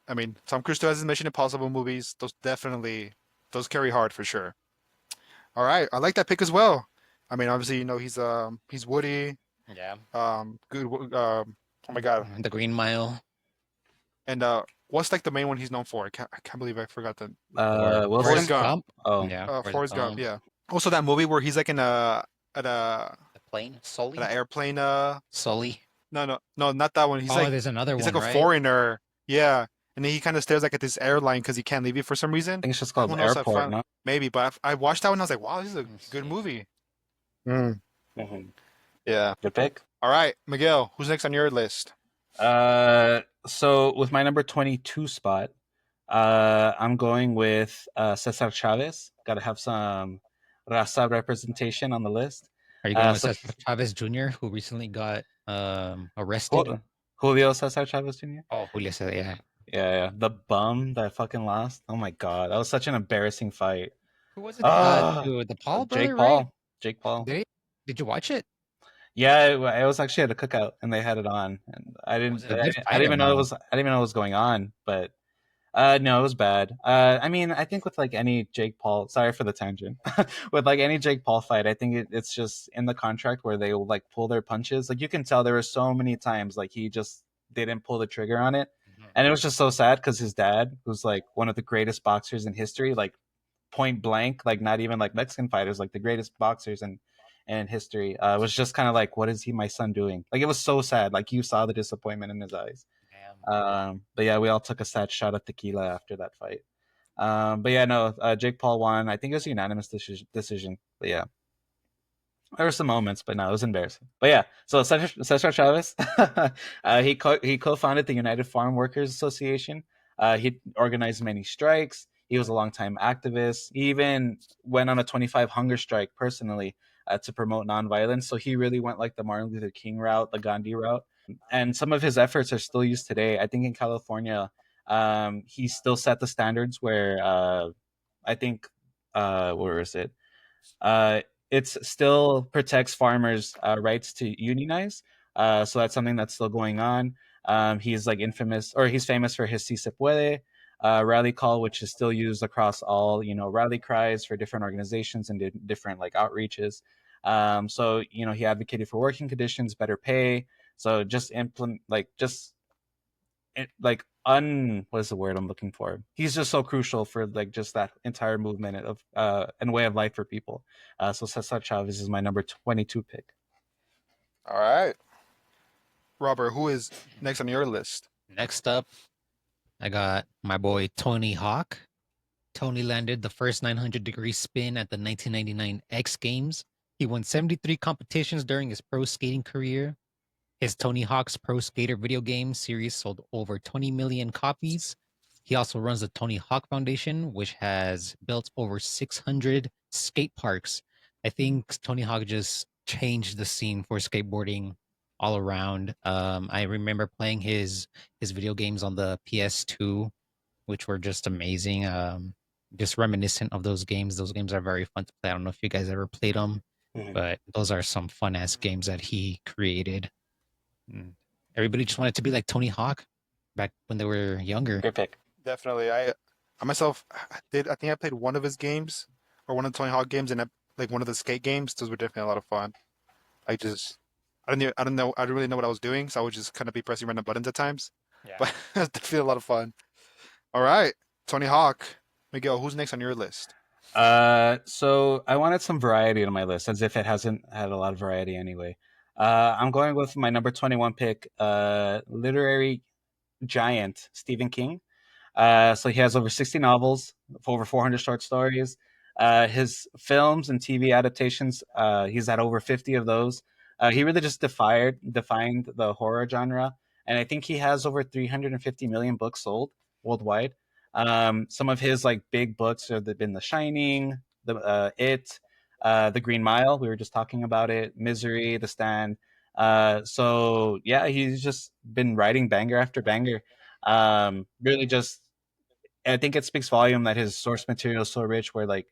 Tom Cruise still has his Mission Impossible movies. Those carry hard for sure. All right, I like that pick as well. I mean, obviously, he's Woody, Yeah. good. Oh my God, The Green Mile and what's like the main one he's known for? I can't believe I forgot the or Wilson. Forrest Gump. Oh, Yeah, Forrest Gump. Yeah. Also that movie where he's like in a at a The plane, at Sully. an airplane. Sully. No, not that one. Oh, there's another He's one, like a right? foreigner. Yeah, and then he kind of stares like at this airline because he can't leave it for some I reason. think it's just That called one also I Airport, found no? maybe, but I watched that one. And I was like, wow, this is a Let's good see. movie. Mm, Mhm. yeah. Good pick. All right, Miguel, who's next on your list? So with my number 22 spot, I'm going with Cesar Chavez. Got to have some raza representation on the list. Are you going with So Cesar Chavez Jr., who recently got arrested? Ju- Julio Cesar Chavez Jr. Oh, Julio said, yeah. Yeah, the bum that fucking lost. Oh my god, that was such an embarrassing fight. Who was it? Ah, The Paul Jake brother, right? Paul. Jake Paul. Did you watch it? Yeah, I was actually at a cookout and they had it on, and Was it a good I fight didn't or even know no? I didn't even know it was going on, but no, it was bad. I mean, I think with like any Jake Paul, sorry for the tangent, with like any Jake Paul fight, I think it's just in the contract where they will like pull their punches. Like you can tell there were so many times like he just didn't pull the trigger on it, Mhm. and it was just so sad because his dad, who's like one of the greatest boxers in history, like point blank, like not even like Mexican fighters, like the greatest boxers in history, was just kind of like, what is my son doing? Like it was so sad. Like you saw the disappointment in his eyes. Damn. But yeah, we all took a sad shot of tequila after that fight. But yeah, no, Jake Paul won. I think it was a unanimous decision. But yeah, there were some moments, but no, it was embarrassing. But yeah, so Cesar Chavez, he co-founded the United Farm Workers Association. He organized many strikes. He was a longtime activist. He even went on a 25 hunger strike personally to promote nonviolence. So he really went like the Martin Luther King route, the Gandhi route. And some of his efforts are still used today. I think in California, he still set the standards where I think, where is it? Uh, it still protects farmers' rights to unionize. So that's something that's still going on. He's like infamous, or he's famous for his "Si se puede" rally call, which is still used across all rally cries for different organizations and different like outreaches. So he advocated for working conditions, better pay. So just implement like just like what is the word I'm looking for? He's just so crucial for like just that entire movement of and way of life for people. So Cesar Chavez is my number 22 pick. All right. Robert, who is next on your list? Next up, I got my boy Tony Hawk. Tony landed the first 900-degree spin at the 1999 X Games. He won 73 competitions during his pro skating career. His Tony Hawk's Pro Skater video game series sold over 20 million copies. He also runs the Tony Hawk Foundation, which has built over 600 skate parks. I think Tony Hawk just changed the scene for skateboarding all around. I remember playing his video games on the PS2, which were just amazing. Just reminiscent of those games. Those games are very fun to play. I don't know if you guys ever played them, Mhm. but those are some fun ass games that he created. Everybody just wanted to be like Tony Hawk back when they were younger. Great pick. Definitely. I myself did. I think I played one of his games or one of the Tony Hawk games, and like one of the skate games. Those were definitely a lot of fun. I just, I don't know, I didn't really know what I was doing, so I would just kind of be pressing random buttons at times. Yeah. But it was definitely a lot of fun. All right, Tony Hawk. Miguel, who's next on your list? So I wanted some variety on my list, as if it hasn't had a lot of variety anyway. I'm going with my number 21 pick, literary giant Stephen King. So he has over 60 novels, over 400 short stories. His films and TV adaptations, he's had over 50 of those. He really just defined the horror genre, and I think he has over 350 million books sold worldwide. Some of his like big books have been The Shining, The Green Mile. We were just talking about it. Misery, The Stand. So yeah, he's just been writing banger after banger. Really just I think it speaks volume that his source material is so rich where like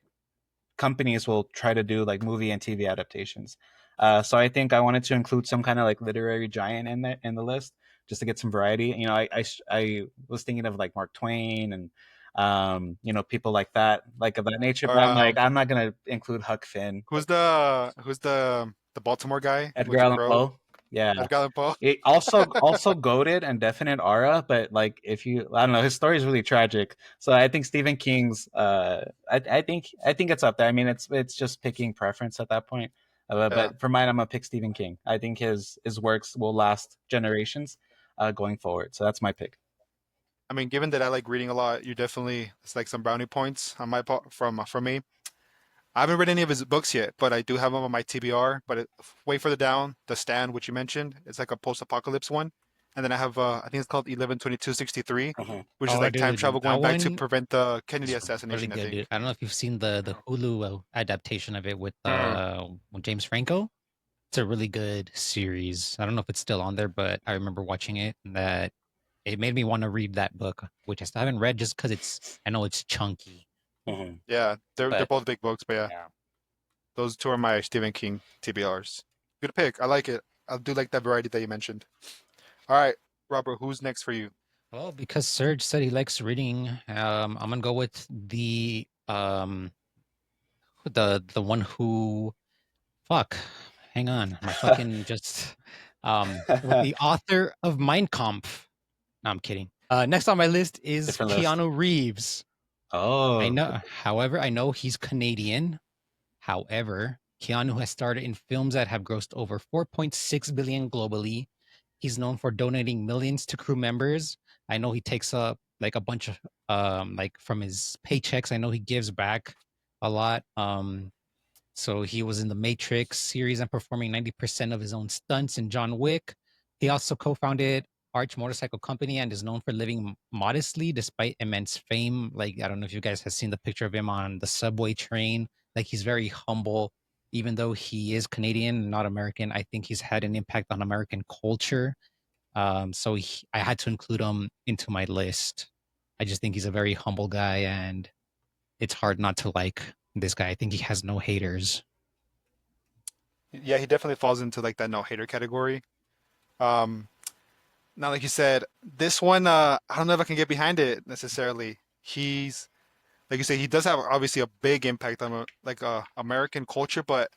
companies will try to do like movie and TV adaptations. So I think I wanted to include some kind of like literary giant in the list just to get some variety. I was thinking of like Mark Twain and people like that, like of that nature. Or But I'm like I'm not gonna include Huck Finn, who's the Baltimore guy Edgar with the Allan crow? Poe. Yeah, Edgar Allan Poe. it also goaded and definite aura, but like if you I don't know, his story is really tragic. So I think Stephen King's I think it's up there. I mean it's just picking preference at that point. Yeah. But for mine, I'm gonna pick Stephen King. I think his works will last generations going forward. So that's my pick. I mean, given that I like reading a lot, you definitely it's like some brownie points on my part from me. I haven't read any of his books yet, but I do have them on my TBR. But way further down, The Stand, which you mentioned, it's like a post-apocalypse one. And then I have, I think it's called 11/22/63, Mhm. which is Oh, like time travel dude, that going back to one prevent the Kennedy is really assassination, I good, dude. think. I don't know if you've seen the Hulu adaptation of it Mm, with James Franco. It's a really good series. I don't know if it's still on there, but I remember watching it and that it made me want to read that book, which I still haven't read just because I know it's chunky. Mhm. yeah, they're But both big books, but yeah, yeah. those two are my Stephen King TBRs. Good pick. I like it. I do like that variety that you mentioned. All right, Robert, who's next for you? Well, because Serge said he likes reading, I'm gonna go with the one who fuck. Hang on, my fucking just with the author of Mein Kampf. No, I'm kidding. Next on my list is Different list. Keanu Reeves. I Oh, know, however, I know he's Canadian. However, Keanu has starred in films that have grossed over 4.6 billion globally. He's known for donating millions to crew members. I know he takes up like a bunch of like from his paychecks. I know he gives back a lot. So he was in the Matrix series and performing 90% of his own stunts in John Wick. He also co-founded Arch Motorcycle Company and is known for living modestly despite immense fame. Like, I don't know if you guys have seen the picture of him on the subway train. Like, he's very humble, even though he is Canadian, not American. I think he's had an impact on American culture. I had to include him into my list. I just think he's a very humble guy, and it's hard not to like this guy. I think he has no haters. Yeah, he definitely falls into like that no hater category. Um, Now, like you said, this one, I don't know if I can get behind it necessarily. He's like you say, he does have obviously a big impact on like American culture, but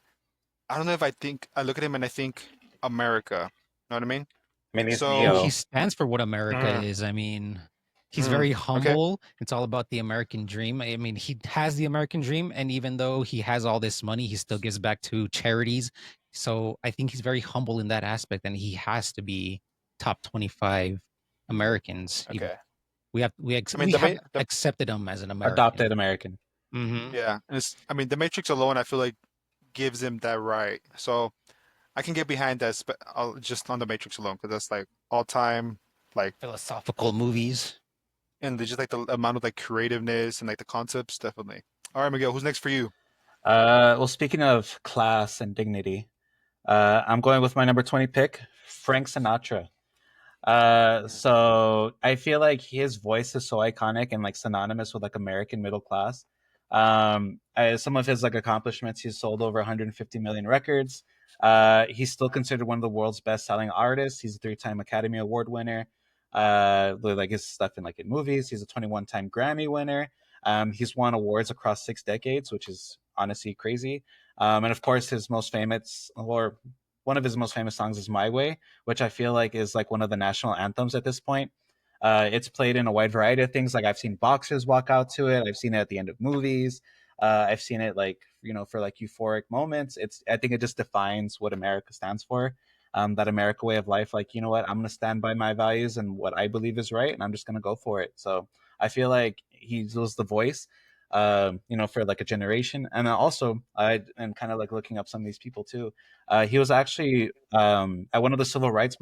I don't know if I look at him and I think America. Know what I mean? I mean, he's I think he So, Neo. stands for what America mm, is. I mean, he's mm, very okay, humble. It's all about the American dream. I mean, he has the American dream, and even though he has all this money, he still gives back to charities. So I think he's very humble in that aspect, and he has to be top 25 Americans. okay. I mean, We have the accepted him as an Adopted American. American. Hmm. yeah, and I mean, the Matrix alone, I feel like gives him that right. So I can get behind that, just on the Matrix alone, because that's like all time, like, Philosophical movies. and just like the amount of like creativeness and like the concepts, definitely. All right, Miguel, who's next for you? Well, speaking of class and dignity, I'm going with my number 20 pick, Frank Sinatra. So I feel like his voice is so iconic and like synonymous with like American middle class. Some of his like accomplishments, he's sold over 150 million records. He's still considered one of the world's best-selling artists. He's a three-time Academy Award winner. Like his stuff in like in movies. He's a 21-time Grammy winner. He's won awards across 6 decades, which is honestly crazy. And of course, his most famous or one of his most famous songs is "My Way," which I feel like is like one of the national anthems at this point. It's played in a wide variety of things. Like I've seen boxers walk out to it. I've seen it at the end of movies. I've seen it like for like euphoric moments. I think it just defines what America stands for. That America way of life. Like what, I'm gonna stand by my values and what I believe is right, and I'm just gonna go for it. So I feel like he was the voice. For like a generation, and also I and kind of like looking up some of these people too. He was actually at one of the civil rights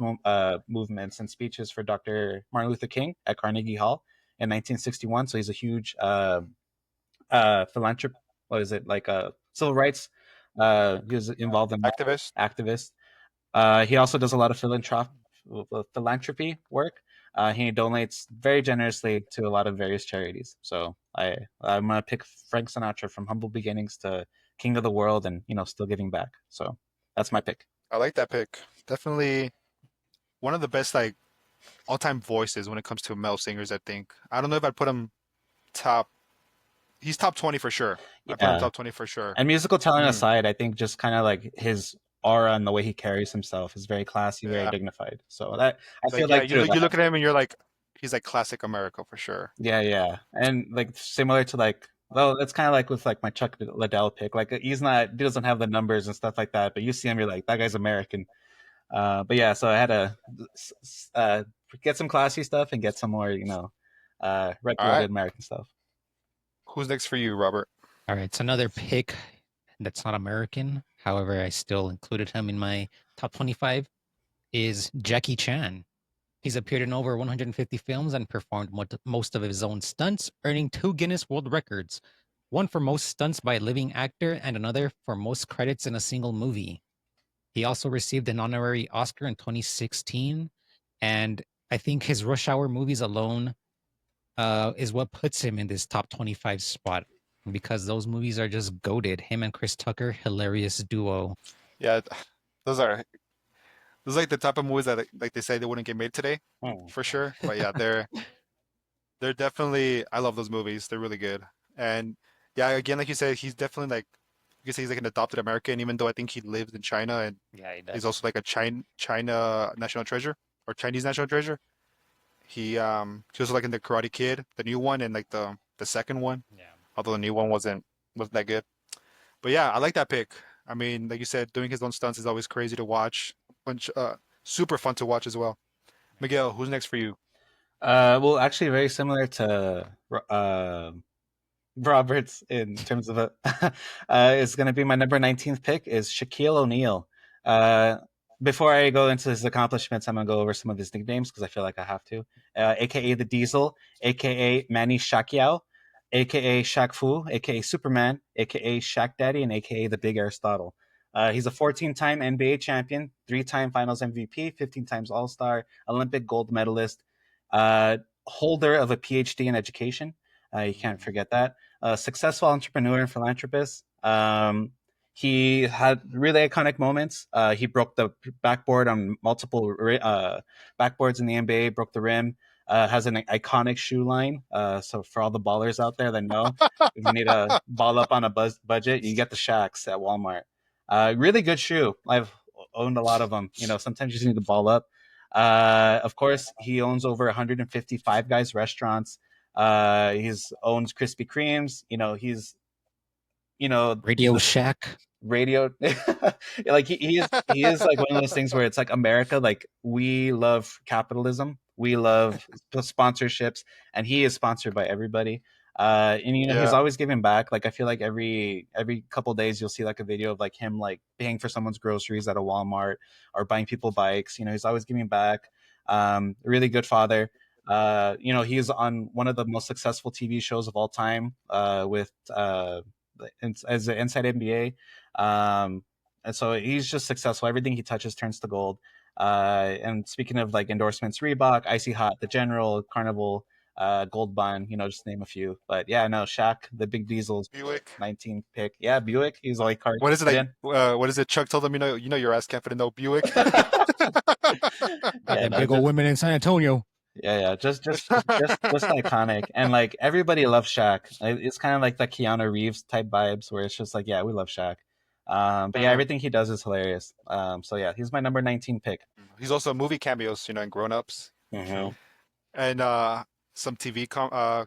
movements and speeches for Dr. Martin Luther King at Carnegie Hall in 1961. So he's a huge philanthropist. What is it like? Civil rights. He was involved in that, Activist. activist. He also does a lot of philanthropy work. He donates very generously to a lot of various charities. So I'm gonna pick Frank Sinatra from humble beginnings to king of the world, and still giving back. So that's my pick. I like that pick. Definitely one of the best like all-time voices when it comes to male singers, I think. I don't know if I'd put him top. He's top 20 for sure. I put him Yeah, top 20 for sure. and musical talent Hmm. aside, I think just kind of like his aura and the way he carries himself is very classy, very Yeah. dignified. So that I feel Like yeah, like through you that. look at him and you're like, he's like classic America for sure. Yeah, yeah, and like similar to like, well, it's kind of like with like my Chuck Liddell pick. Like he doesn't have the numbers and stuff like that, but you see him, you're like, that guy's American. But yeah, so I had to get some classy stuff and get some more, red All right. blooded American stuff. Who's next for you, Robert? All right, so another pick that's not American. However, I still included him in my top 25 is Jackie Chan. He's appeared in over 150 films and performed most of his own stunts, earning 2 Guinness World Records, one for most stunts by a living actor and another for most credits in a single movie. He also received an honorary Oscar in 2016, and I think his Rush Hour movies alone is what puts him in this top 25 spot because those movies are just goated. Him and Chris Tucker, hilarious duo. Yeah, those are those are like the type of movies that like they say they wouldn't get made today, Hmm. for sure. But yeah, they're definitely I love those movies. They're really good. And yeah, again, like you said, he's definitely like you can say he's like an adopted American, even though I think he lives in China and Yeah, he he's does. also like a China national treasure or Chinese national treasure. He was like in the Karate Kid, the new one, and like the second one, Yeah. although the new one wasn't that good. But yeah, I like that pick. I mean, like you said, doing his own stunts is always crazy to watch. Bunch super fun to watch as well. Miguel, who's next for you? Well, actually, very similar to Roberts in terms of is going to be my number 19th pick is Shaquille O'Neal. Uh, before I go into his accomplishments, I'm gonna go over some of his nicknames because I feel like I have to. AKA the Diesel, AKA Manny Pacquiao, AKA Shaq Fu, AKA Superman, AKA Shaq Daddy, and AKA the Big Aristotle. He's a 14-time NBA champion, 3-time Finals MVP, 15 times All Star, Olympic gold medalist, uh, holder of a PhD in education. You can't forget that. Successful entrepreneur and philanthropist. He had really iconic moments. He broke the backboard on multiple backboards in the NBA, broke the rim. Has an iconic shoe line. So for all the ballers out there that know, if you need a ball up on a budget, you get the Shacks at Walmart. Really good shoe. I've owned a lot of them. You know, sometimes you just need to ball up. Of course, he owns over 155 guys restaurants. He's owns Krispy Kremes. You know Radio the Shack. radio like he is like one of those things where it's like America, like we love capitalism, we love sponsorships, and he is sponsored by everybody. And he's Yeah. always giving back. Like I feel like every couple days you'll see like a video of like him like paying for someone's groceries at a Walmart or buying people bikes. He's always giving back. Really good father. He's on one of the most successful TV shows of all time, with as an inside NBA. And so he's just successful. Everything he touches turns to gold. And speaking of like endorsements, Reebok, Icy Hot, The General, Carnival, Gold Bond, just name a few. But yeah, no, Shaq, the Big Diesel's Buick. 19th pick. Yeah, Buick. He's like card What is it put like? in. What is it? Chuck told him, your ass can't fit in no Buick. Got Yeah, them no, big old just women in San Antonio. yeah. Just iconic. And like everybody loves Shaq. It's kind of like the Keanu Reeves type vibes where it's just like, yeah, we love Shaq. But yeah, Uh, everything he does is hilarious. So yeah, he's my number 19 pick. he's also movie cameos, in Grown Ups, Mm-hmm. and some TV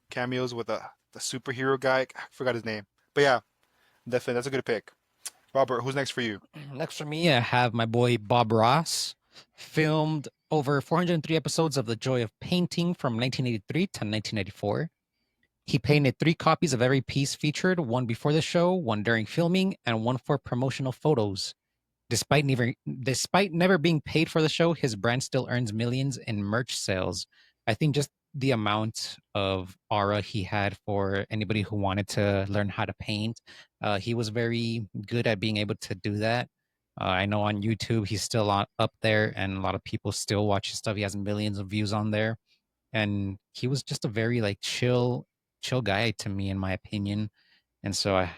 cameos with the superhero guy. I forgot his name, but yeah, definitely that's a good pick. Robert, who's next for you? Next for me, I have my boy Bob Ross. Filmed over 403 episodes of The Joy of Painting from 1983 to 1994. He painted 3 copies of every piece featured, one before the show, one during filming, and one for promotional photos. Despite never being paid for the show, his brand still earns millions in merch sales. I think just the amount of aura he had for anybody who wanted to learn how to paint, he was very good at being able to do that. I know on YouTube he's still up there, and a lot of people still watch his stuff. He has millions of views on there, and he was just a very like chill guy to me, in my opinion. And so I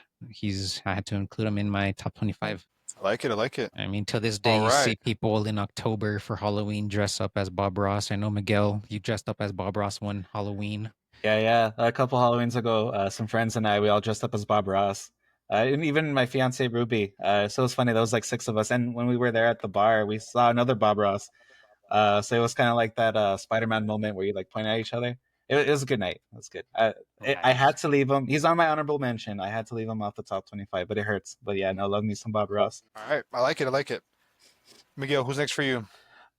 had to include him in my top 25. I like it. I like it. I mean, to this day, All you see right. people in October for Halloween dress up as Bob Ross. I know Miguel, you dressed up as Bob Ross one Halloween. Yeah. A couple Halloweens ago, some friends and I, we all dressed up as Bob Ross. And even my fiance Ruby. So it was funny. There was like 6 of us, and when we were there at the bar, we saw another Bob Ross. So it was kind of like that Spider-Man moment where you like point at each other. It was a good night. It was good. I Nice. had to leave him. He's on my honorable mention. I had to leave him off the top 25, but it hurts. But yeah, no, love me some Bob Ross. All right. I like it. I like it. Miguel, who's next for you?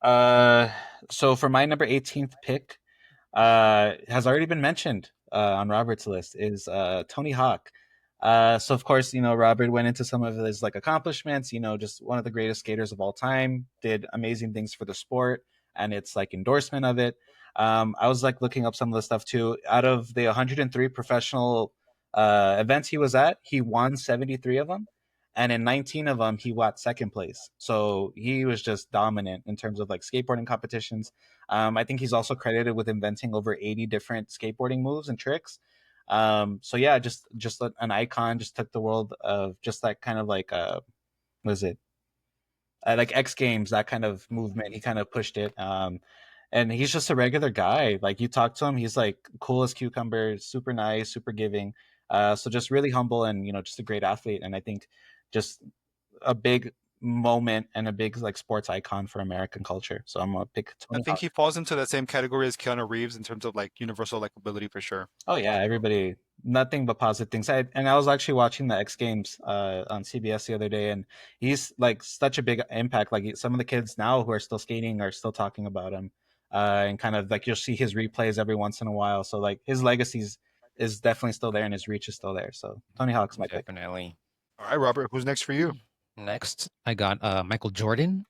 Uh, so for my number 18th pick, has already been mentioned on Robert's list is Tony Hawk. So of course, Robert went into some of his like accomplishments. Just one of the greatest skaters of all time. Did amazing things for the sport and its like endorsement of it. I was like looking up some of the stuff too. Out of the 103 professional events he was at, he won 73 of them. And in 19 of them, he got second place. So he was just dominant in terms of like skateboarding competitions. I think he's also credited with inventing over 80 different skateboarding moves and tricks. So yeah, just an icon. Just took the world of just that kind of like what is it? Like X Games, that kind of movement. He kind of pushed it. And he's just a regular guy. Like you talk to him, he's like cool as cucumber, super nice, super giving. So just really humble and just a great athlete. And I think just a big moment and a big like sports icon for American culture. So I'm gonna pick I Tony think Hawk. he falls into that same category as Keanu Reeves in terms of like universal likability for sure. Oh yeah, everybody, nothing but positive things. I was actually watching the X Games on CBS the other day, and he's like such a big impact. Like some of the kids now who are still skating are still talking about him, and kind of like you'll see his replays every once in a while. So like his legacy is definitely still there, and his reach is still there. So Tony Hawk's my pick. Definitely. All right, Robert, who's next for you? Next, I got Michael Jordan.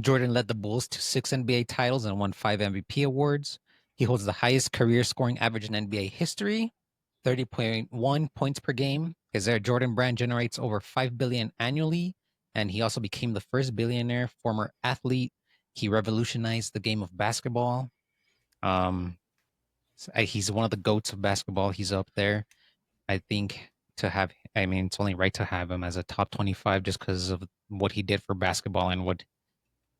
Jordan led the Bulls to 6 NBA titles and won 5 MVP awards. He holds the highest career scoring average in NBA history, 30.1 points per game. His Air Jordan brand generates over 5 billion annually, and he also became the first billionaire former athlete. He revolutionized the game of basketball. Um, he's one of the goats of basketball. He's up there. I think I mean, it's only right to have him as a top 25 just because of what he did for basketball and what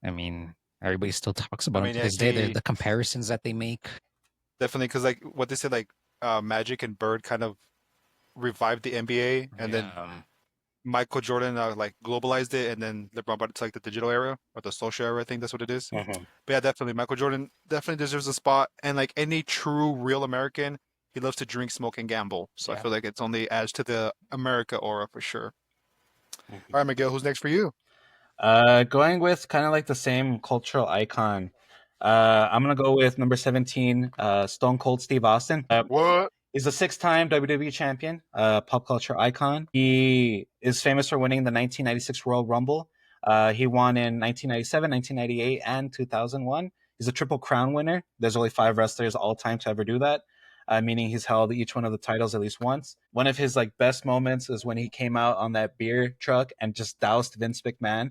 I mean, everybody still talks I about him mean, to yeah, this day. he The comparisons that they make. definitely because like what they said, like Magic and Bird kind of revived the NBA, and then Yeah. Michael Jordan like globalized it, and then LeBron brought it to like the digital era or the social era. I think that's what it is. Mhm. But yeah, definitely Michael Jordan definitely deserves a spot. And like any true real American, he loves to drink, smoke, and gamble. So I Yeah. feel like it's only adds to the America aura for sure. Mhm. All right, Miguel, who's next for you? Going with kind of like the same cultural icon. I'm gonna go with number 17, Stone Cold Steve Austin. What? He's a six-time WWE champion, pop culture icon. He is famous for winning the 1996 Royal Rumble. He won in 1997, 1998, and 2001. He's a Triple Crown winner. There's only 5 wrestlers all time to ever do that, meaning he's held each one of the titles at least once. One of his like best moments is when he came out on that beer truck and just doused Vince McMahon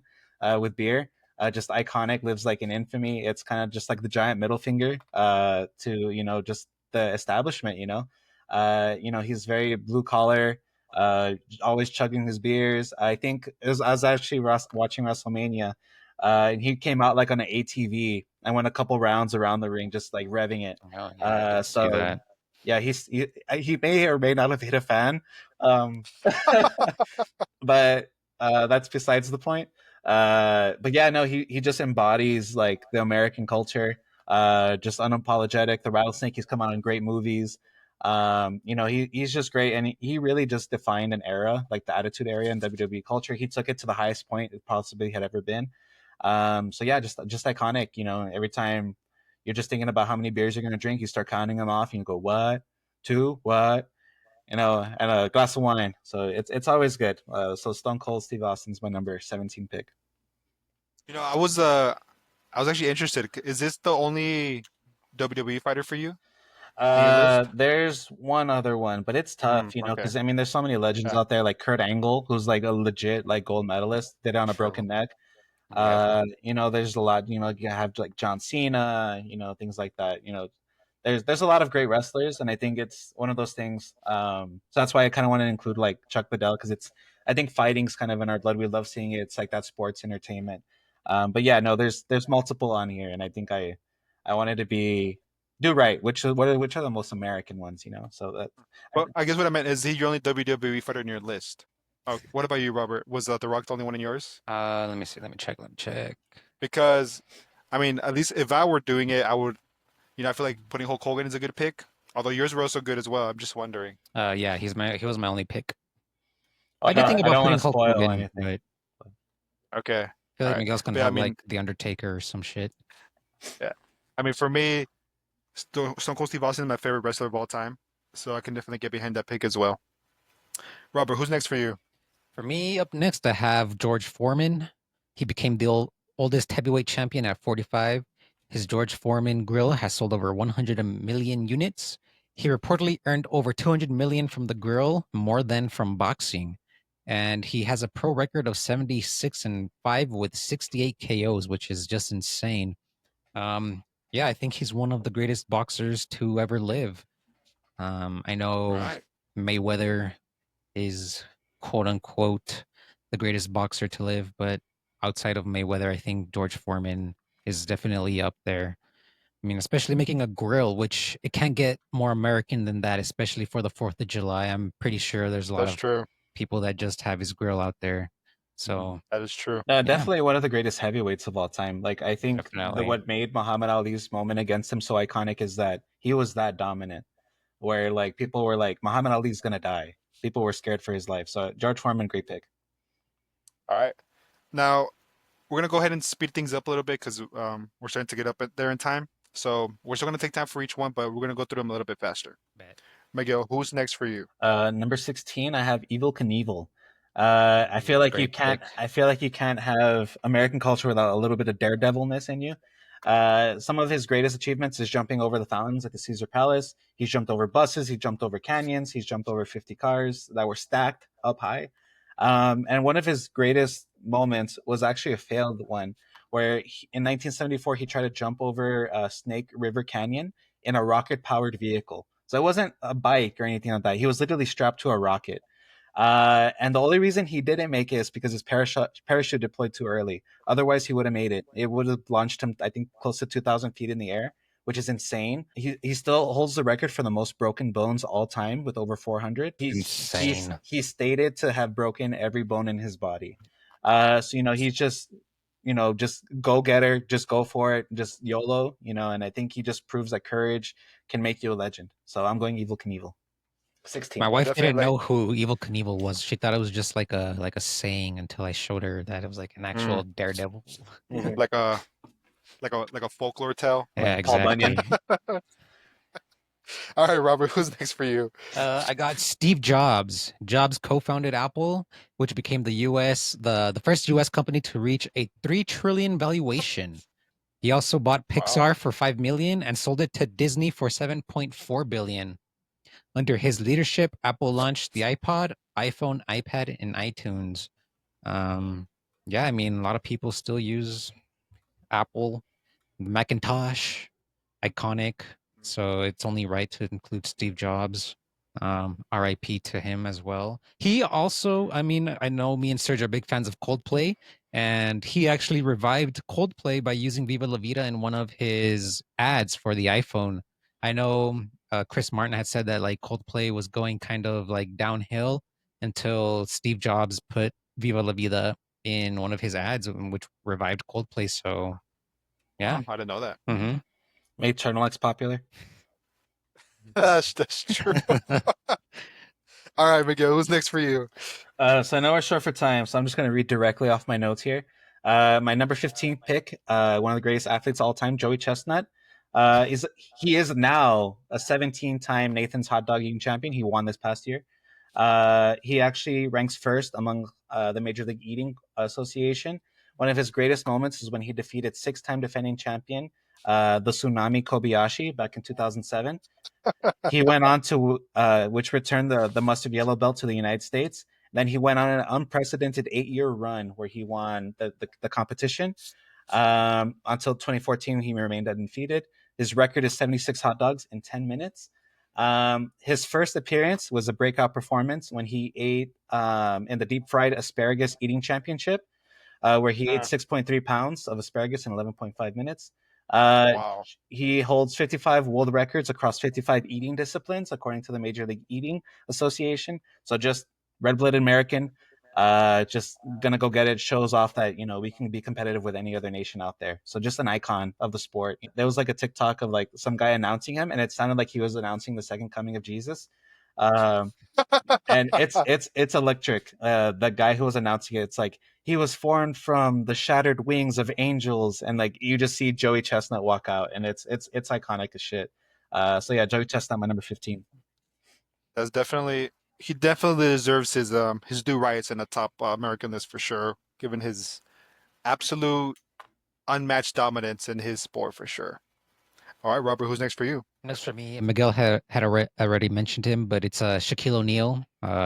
with beer. Just iconic, lives like in infamy. It's kind of just like the giant middle finger to just the establishment. He's very blue collar, always chugging his beers. I think I was actually watching WrestleMania, and he came out like on an ATV and went a couple rounds around the ring, just like revving it. Oh, yeah, I did see So that. yeah, he may or may not have hit a fan, um, but that's besides the point. But yeah, no, he just embodies like the American culture, just unapologetic. The rattlesnake, he's come out in great movies. He's just great, and he really just defined an era, like the Attitude Era in WWE culture. He took it to the highest point it possibly had ever been. So yeah, just iconic. Every time you're just thinking about how many beers you're gonna drink, you start counting them off, and you go, what, two, what, and a glass of wine. So it's always good. So Stone Cold Steve Austin's my number 17 pick. I was actually interested. Is this the only WWE fighter for you in your list? There's one other one, but it's tough, Okay. because I mean, there's so many legends Yeah. out there, like Kurt Angle, who's like a legit like gold medalist, did it on a broken True. neck. Yeah. There's a lot. You have like John Cena, things like that. There's a lot of great wrestlers, and I think it's one of those things. So that's why I kind of want to include like Chuck Liddell because I think fighting's kind of in our blood. We love seeing it. It's like that sports entertainment. But yeah, no, there's multiple on here, and I think I wanted to do right. Which are the most American ones, So that Well, I guess what I meant is he your only WWE fighter in your list? Oh, what about you, Robert? Was The Rock the only one in yours? Let me see. Let me check. Let me check. Because, I mean, at least if I were doing it, I would, I feel like putting Hulk Hogan is a good pick. Although yours were also good as well. I'm just wondering. Yeah, he was my only pick. I I did think don't I about don't want putting to Hulk spoil Hogan, anything. but I Okay. feel All like right. Miguel's gonna But yeah, I have mean, like the Undertaker or some shit. yeah. I mean, for me, Stone Cold Steve Austin is my favorite wrestler of all time. So I can definitely get behind that pick as well. Robert, who's next for you? For me, up next, I have George Foreman. He became the oldest heavyweight champion at 45. His George Foreman grill has sold over 100 million units. He reportedly earned over 200 million from the grill, more than from boxing. And he has a pro record of 76 and 5 with 68 KOs, which is just insane. Um, yeah, I think he's one of the greatest boxers to ever live. I know Right. Mayweather is quote unquote the greatest boxer to live, but outside of Mayweather, I think George Foreman is definitely up there. I mean, especially making a grill, which it can't get more American than that, especially for the 4th of July. I'm pretty sure there's a lot That's of true. people that just have his grill out there. So, That is true. No, yeah, definitely one of the greatest heavyweights of all time. Like I think definitely. what made Muhammad Ali's moment against him so iconic is that he was that dominant. Where like people were like, Muhammad Ali's gonna die. People were scared for his life. So George Foreman, great pick. All right. Now, we're gonna go ahead and speed things up a little bit because we're starting to get up there in time. So we're still gonna take time for each one, but we're gonna go through them a little bit faster. Bet. Miguel, who's next for you? Number 16, I have Evil Knievel. I feel like you Great can't. pick. I feel like you can't have American culture without a little bit of daredevilness in you. Some of his greatest achievements is jumping over the fountains at the Caesar Palace. He's jumped over buses. He jumped over canyons. He's jumped over 50 cars that were stacked up high. And one of his greatest moments was actually a failed one, where in 1974 he tried to jump over Snake River Canyon in a rocket-powered vehicle. So it wasn't a bike or anything like that. He was literally strapped to a rocket. And the only reason he didn't make it is because his parachute deployed too early. Otherwise, he would have made it. It would have launched him, I think, close to 2,000 feet in the air, which is insane. He still holds the record for the most broken bones all time with over 400. Insane. He's stated to have broken every bone in his body. So he's just just go getter, just go for it, just YOLO. And I think he just proves that courage can make you a legend. So I'm going Evil Knievel. My 16. wife didn't Definitely like know who Evil Knievel was. She thought it was just like a saying until I showed her that it was like an actual daredevil. Mhm. like a like a folklore tale. Like Yeah, Paul Bunyan. exactly. All right, Robert, who's next for you? I got Steve Jobs. Jobs co-founded Apple, which became the first US company to reach a 3 trillion valuation. He also bought Wow. Pixar for 5 million and sold it to Disney for 7.4 billion. Under his leadership, Apple launched the iPod, iPhone, iPad, and iTunes. Um, yeah, I mean, a lot of people still use Apple, Macintosh, iconic. So it's only right to include Steve Jobs. RIP to him as well. He also, I mean, I know me and Sergio are big fans of Coldplay, and he actually revived Coldplay by using Viva La Vida in one of his ads for the iPhone. I know Chris Martin had said that like Coldplay was going kind of like downhill until Steve Jobs put Viva La Vida in one of his ads, which revived Coldplay. So yeah. Wow, I didn't know that. Hmm. Made turtlenecks popular. That's true. All right, Miguel, who's next for you? So I know we're short for time, so I'm just going to read directly off my notes here. My number 15 pick, one of the greatest athletes of all time, Joey Chestnut. He is now a 17-time Nathan's hot dog eating champion. He won this past year. He actually ranks first among the Major League Eating Association. One of his greatest moments is when he defeated six-time defending champion, the Tsunami Kobayashi, back in 2007. He went on to which returned the mustard yellow belt to the United States. Then he went on an unprecedented 8-year run where he won the competition. Until 2014, he remained undefeated. His record is 76 hot dogs in 10 minutes. His first appearance was a breakout performance when he ate in the deep fried asparagus eating championship, where he ate 6.3 pounds of asparagus in 11.5 minutes. Uh, Wow. he holds 55 world records across 55 eating disciplines, according to the Major League Eating Association. So just red-blooded American, just gonna go get it. Shows off that we can be competitive with any other nation out there. So just an icon of the sport. There was like a TikTok of like some guy announcing him, and it sounded like he was announcing the second coming of Jesus. Um, and it's electric. The guy who was announcing it, it's like he was formed from the shattered wings of angels, and like you just see Joey Chestnut walk out, and it's iconic as shit. So yeah, Joey Chestnut, my number 15. That's definitely he definitely deserves his due rights in the top American list for sure, given his absolute unmatched dominance in his sport for sure. All right, Robert, who's next for you? As for me, Miguel had already mentioned him, but it's Shaquille O'Neal.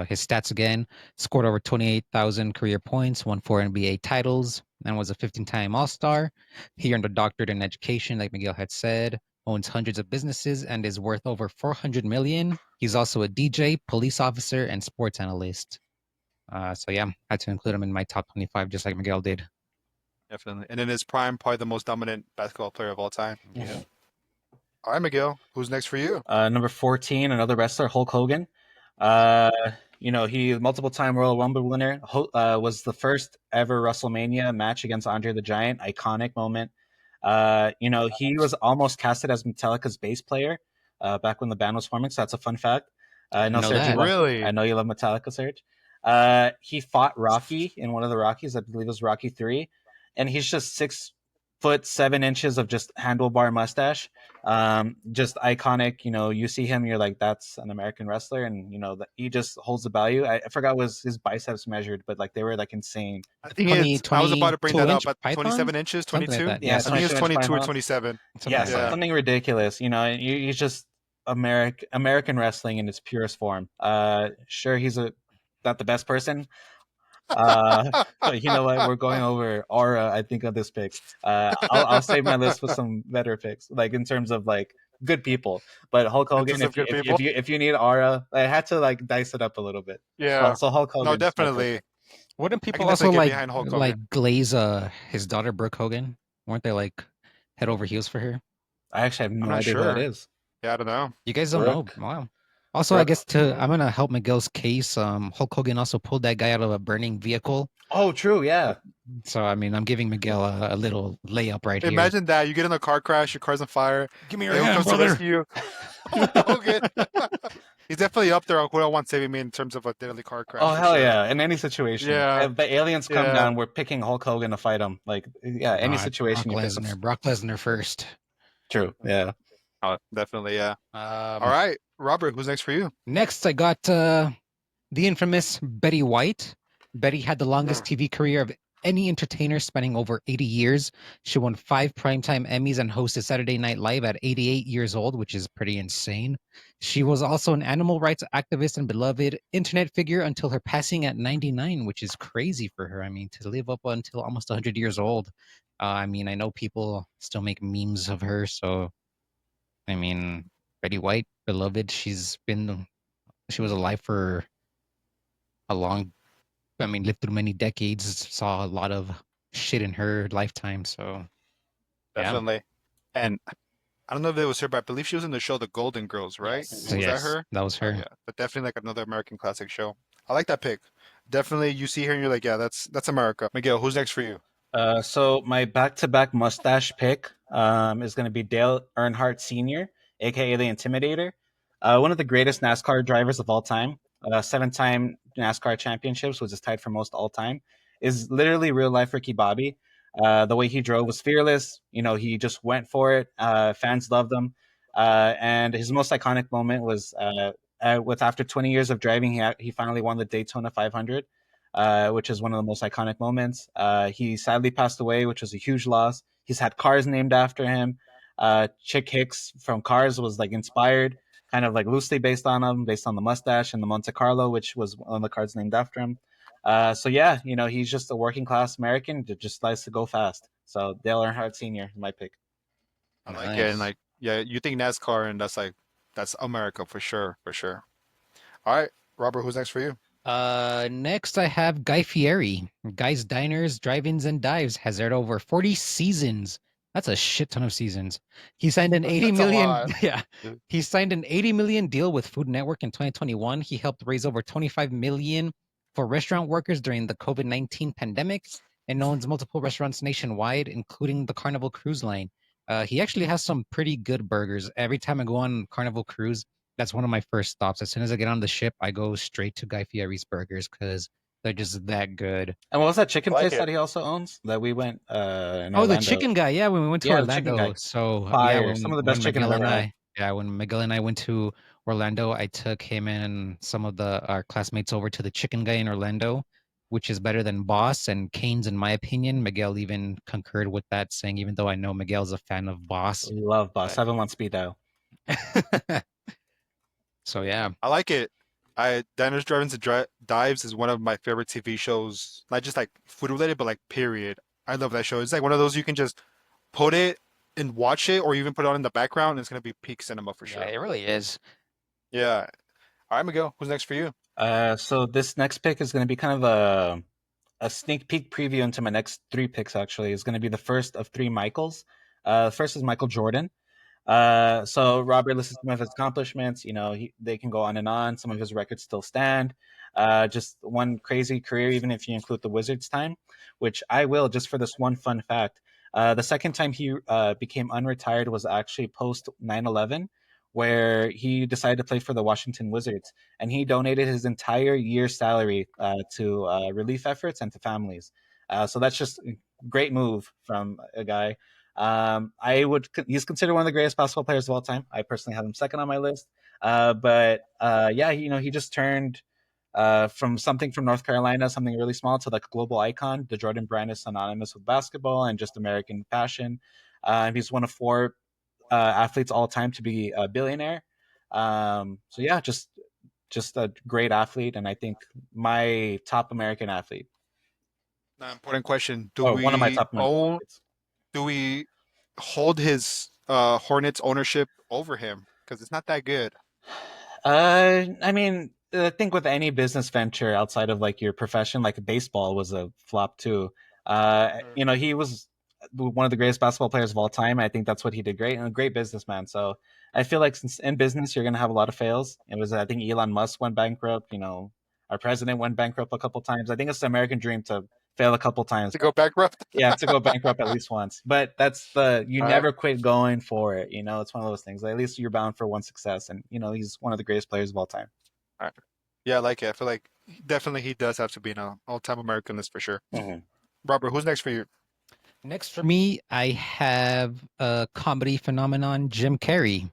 His stats again: scored over 28,000 career points, won 4 NBA titles, and was a 15-time All-Star. He earned a doctorate in education, like Miguel had said. Owns hundreds of businesses and is worth over 400 million. He's also a DJ, police officer, and sports analyst. So yeah, had to include him in my top 25, just like Miguel did. Definitely. And in his prime, probably the most dominant basketball player of all time. Yeah. All right, Miguel, who's next for you? Number 14, another wrestler, Hulk Hogan. Uh, he multiple time Royal Rumble winner. Was the first ever WrestleMania match against Andre the Giant. Iconic moment. He was almost casted as Metallica's bass player back when the band was forming. So that's a fun fact. I know Didn't know Serge, that. I Really? know you love Metallica, Serge. He fought Rocky in one of the Rockies. I believe it was Rocky 3, and he's just 4'7" of just handlebar mustache. Just iconic. You see him, you're like, that's an American wrestler, and that he just holds the value. I forgot was his biceps measured, but like they were like insane. I think 20, I was about to bring that 22-inch up at python? 27 inches, Something like 22. that. Yeah, Yeah, I think something, it's 22 inch 22 or python. 27. something Yeah, like that. something ridiculous. He's just American wrestling in its purest form. Sure, he's not the best person. But you know what? We're going over aura, I think, on this pick. I'll save my list with some better picks, like in terms of like good people. But Hulk In Hogan, terms of if you good if, people. if you if you need aura, I had to like dice it up a little bit. So Yeah. so Hulk No, Hogan's my pick. definitely. Wouldn't I people can also definitely get behind Hulk Hogan. like glaze his daughter Brooke Hogan? Weren't they like head over heels for her? I actually have I'm no not idea who that sure. is. Yeah, I don't know. You guys don't know? Brooke. Wow. Also, I Brooke. guess I'm gonna help Miguel's case. Hulk Hogan also pulled that guy out of a burning vehicle. Oh, true. Yeah. So I mean, I'm giving Miguel a little layup right here. Imagine that. You get in a car crash, your car's on fire. Give me Hey, who comes to rescue you? Hulk Hogan. He's definitely up there on who I want saving me in terms of a deadly car crash Oh for hell sure. yeah! In any situation, Yeah. if the aliens come Yeah. down, we're picking Hulk Hogan to fight him. Like, yeah, any situation you pick. Brock Lesnar first. True. Yeah. Oh, definitely, yeah. All Um, right, Robert, who's next for you? Next, I got the infamous Betty White. Betty had the longest TV career of any entertainer, spanning over 80 years. She won 5 primetime Emmys and hosted Saturday Night Live at 88 years old, which is pretty insane. She was also an animal rights activist and beloved internet figure until her passing at 99, which is crazy for her. I mean, to live up until almost 100 years old. I mean, I know people still make memes of her, so I mean, Betty White, beloved. She was alive for a long, I mean, lived through many decades, saw a lot of shit in her lifetime. So, yeah. Definitely. And I don't know if it was her, but I believe she was in the show The Golden Girls, right? Yes. So, Was that yes, her? that was Oh, her. yeah. But definitely like another American classic show. I like that pick. Definitely, you see her and you're like, yeah, that's America. Miguel, who's next for you? So my back-to-back mustache pick is going to be Dale Earnhardt Sr., aka the Intimidator, one of the greatest NASCAR drivers of all time. 7-time NASCAR championships, which is tied for most all time, is literally real life Ricky Bobby. The way he drove was fearless. He just went for it. Fans loved him. And his most iconic moment was with after 20 years of driving, he finally won the Daytona 500, which is one of the most iconic moments. He sadly passed away, which was a huge loss. He's had cars named after him. Chick Hicks from Cars was like inspired, kind of like loosely based on him, based on the mustache and the Monte Carlo, which was one of the cars named after him. So yeah, he's just a working class American that just likes to go fast. So Dale Earnhardt Sr. is my pick. I like it. And Nice. like, yeah, you think NASCAR and that's America for sure, for sure. All right, Robert, who's next for you? Next I have Guy Fieri. Guy's Diners, Drive-ins, and Dives has aired over 40 seasons. That's a shit ton of seasons. He signed an 80 That's a million, lot. yeah. He signed an 80 million deal with Food Network in 2021. He helped raise over 25 million for restaurant workers during the COVID-19 pandemic and owns multiple restaurants nationwide, including the Carnival Cruise Line. He actually has some pretty good burgers. Every time I go on Carnival Cruise, that's one of my first stops. As soon as I get on the ship, I go straight to Guy Fieri's Burgers because they're just that good. And what was that chicken I like place it. that he also owns that we went in Oh, the Orlando? chicken guy. Yeah, when we went to Yeah, the chicken Orlando. guy. So yeah, Fire. Some of the best chicken I've ever had. When Miguel and I went to Orlando, I took him and some of the our classmates over to the chicken guy in Orlando, which is better than Boss and Cane's in my opinion. Miguel even concurred with that, saying even though I know Miguel's a fan of Boss. Love Boss. But 7-1 speed dial. so yeah. I like it. Diners, Drive-ins, and Dives is one of my favorite TV shows. Not just like food related, but like period. I love that show. It's like one of those you can just put it and watch it, or even put it on in the background. And it's gonna be peak cinema for sure. Yeah, it really is. Yeah. All right, Miguel. Who's next for you? So this next pick is going to be kind of a sneak peek preview into my next 3 picks. Actually, is going to be the first of 3 Michaels. First is Michael Jordan. So Robert lists some of his accomplishments. They can go on and on. Some of his records still stand. Just one crazy career, even if you include the Wizards time, which I will just for this one fun fact. The second time he became unretired was actually post 9/11, where he decided to play for the Washington Wizards, and he donated his entire year's salary to relief efforts and to families. So that's just a great move from a guy. He's considered one of the greatest basketball players of all time. I personally have him second on my list. But yeah, he just turned from something from North Carolina, something really small, to like a global icon. The Jordan brand is synonymous with basketball and just American passion. He's one of four athletes all time to be a billionaire. So yeah, just a great athlete, and I think my top American athlete, Now, important question: or one of my top American athletes. do we hold his Hornets ownership over him? Because it's not that good. I mean, I think with any business venture outside of like your profession, like baseball was a flop too. Mm. He was one of the greatest basketball players of all time. I think that's what he did great, and a great businessman. So I feel like since in business you're gonna have a lot of fails. I think Elon Musk went bankrupt. Our president went bankrupt a couple times. I think it's the American dream to fail a couple times. To go bankrupt. Yeah, to go bankrupt at least once. But you All right. never quit going for it. It's one of those things. At least you're bound for one success. And, he's one of the greatest players of all time. All right. Yeah, I like it. I feel like definitely he does have to be in an all-time American list for sure. Mm-hmm. Robert, who's next for you? Next for me, I have a comedy phenomenon, Jim Carrey.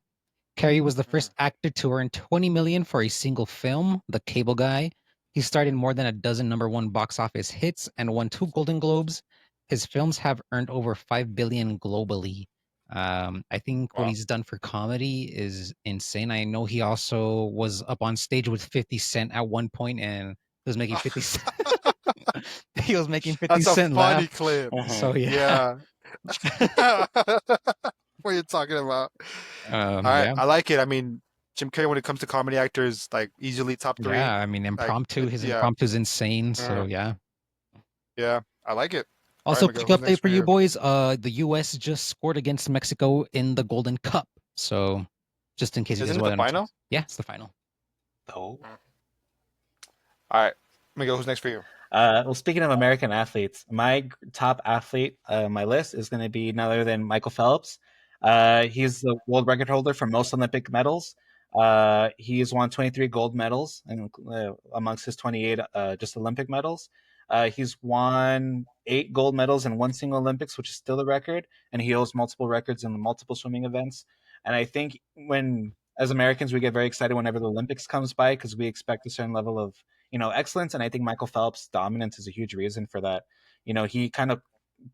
Carrey was the Mm. first actor to earn 20 million for a single film, The Cable Guy. He starred in more than a dozen number one box office hits and won 2 Golden Globes. His films have earned over 5 billion globally. I think what Wow. he's done for comedy is insane. I know he also was up on stage with 50 Cent at one point and was making 50 Cent. He was making 50 That's a Cent funny laugh. clip. So Mm-hmm. yeah. Yeah. What are you talking about? All right, Yeah. I like it. I mean, Jim Carrey, when it comes to comedy actors, like easily top three. Yeah, I mean, Like, his yeah, impromptu is insane. So uh, yeah. yeah, I like it. All right, Also, Miguel, quick who's next update for for you you? boys. The US just scored against Mexico in the Golden Cup. So just in case you guys Isn't it the wanted to. final? Yeah, it's the final. Oh. Mm. All right, Miguel, who's next for you? Well, speaking of American athletes, my top athlete on my list is going to be none other than Michael Phelps. He's the world record holder for most Olympic medals. He's won 23 gold medals and amongst his 28 just Olympic medals. He's won 8 gold medals in one single Olympics, which is still the record, and he holds multiple records in multiple swimming events. And I think as Americans, we get very excited whenever the Olympics comes by because we expect a certain level of excellence. And I think Michael Phelps' dominance is a huge reason for that. He kind of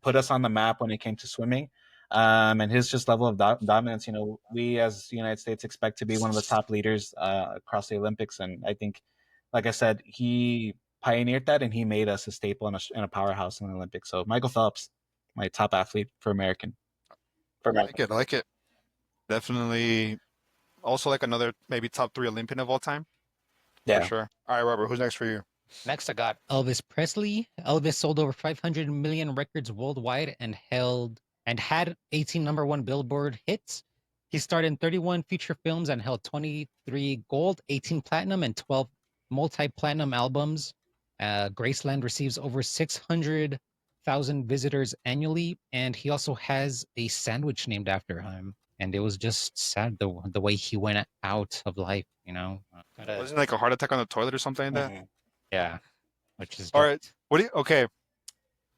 put us on the map when it came to swimming. And his just level of dominance, we as the United States expect to be one of the top leaders across the Olympics. And I think, like I said, he pioneered that and he made us a staple and a powerhouse in the Olympics. So Michael Phelps, my top athlete for American. For I like American. it. I like it. Definitely. Also, like another maybe top three Olympian of all time for Yeah. sure. All right, Robert, who's next for you? Next, I got Elvis Presley. Elvis sold over 500 million records worldwide and had 18 number one Billboard hits. He starred in 31 feature films and held 23 gold, 18 platinum, and 12 multi-platinum albums. Graceland receives over 600,000 visitors annually, and he also has a sandwich named after him. And it was just sad the way he went out of life. Gotta, Wasn't it like a heart attack on the toilet or something like that? Mhm. yeah, which is All just right. What do you? Okay,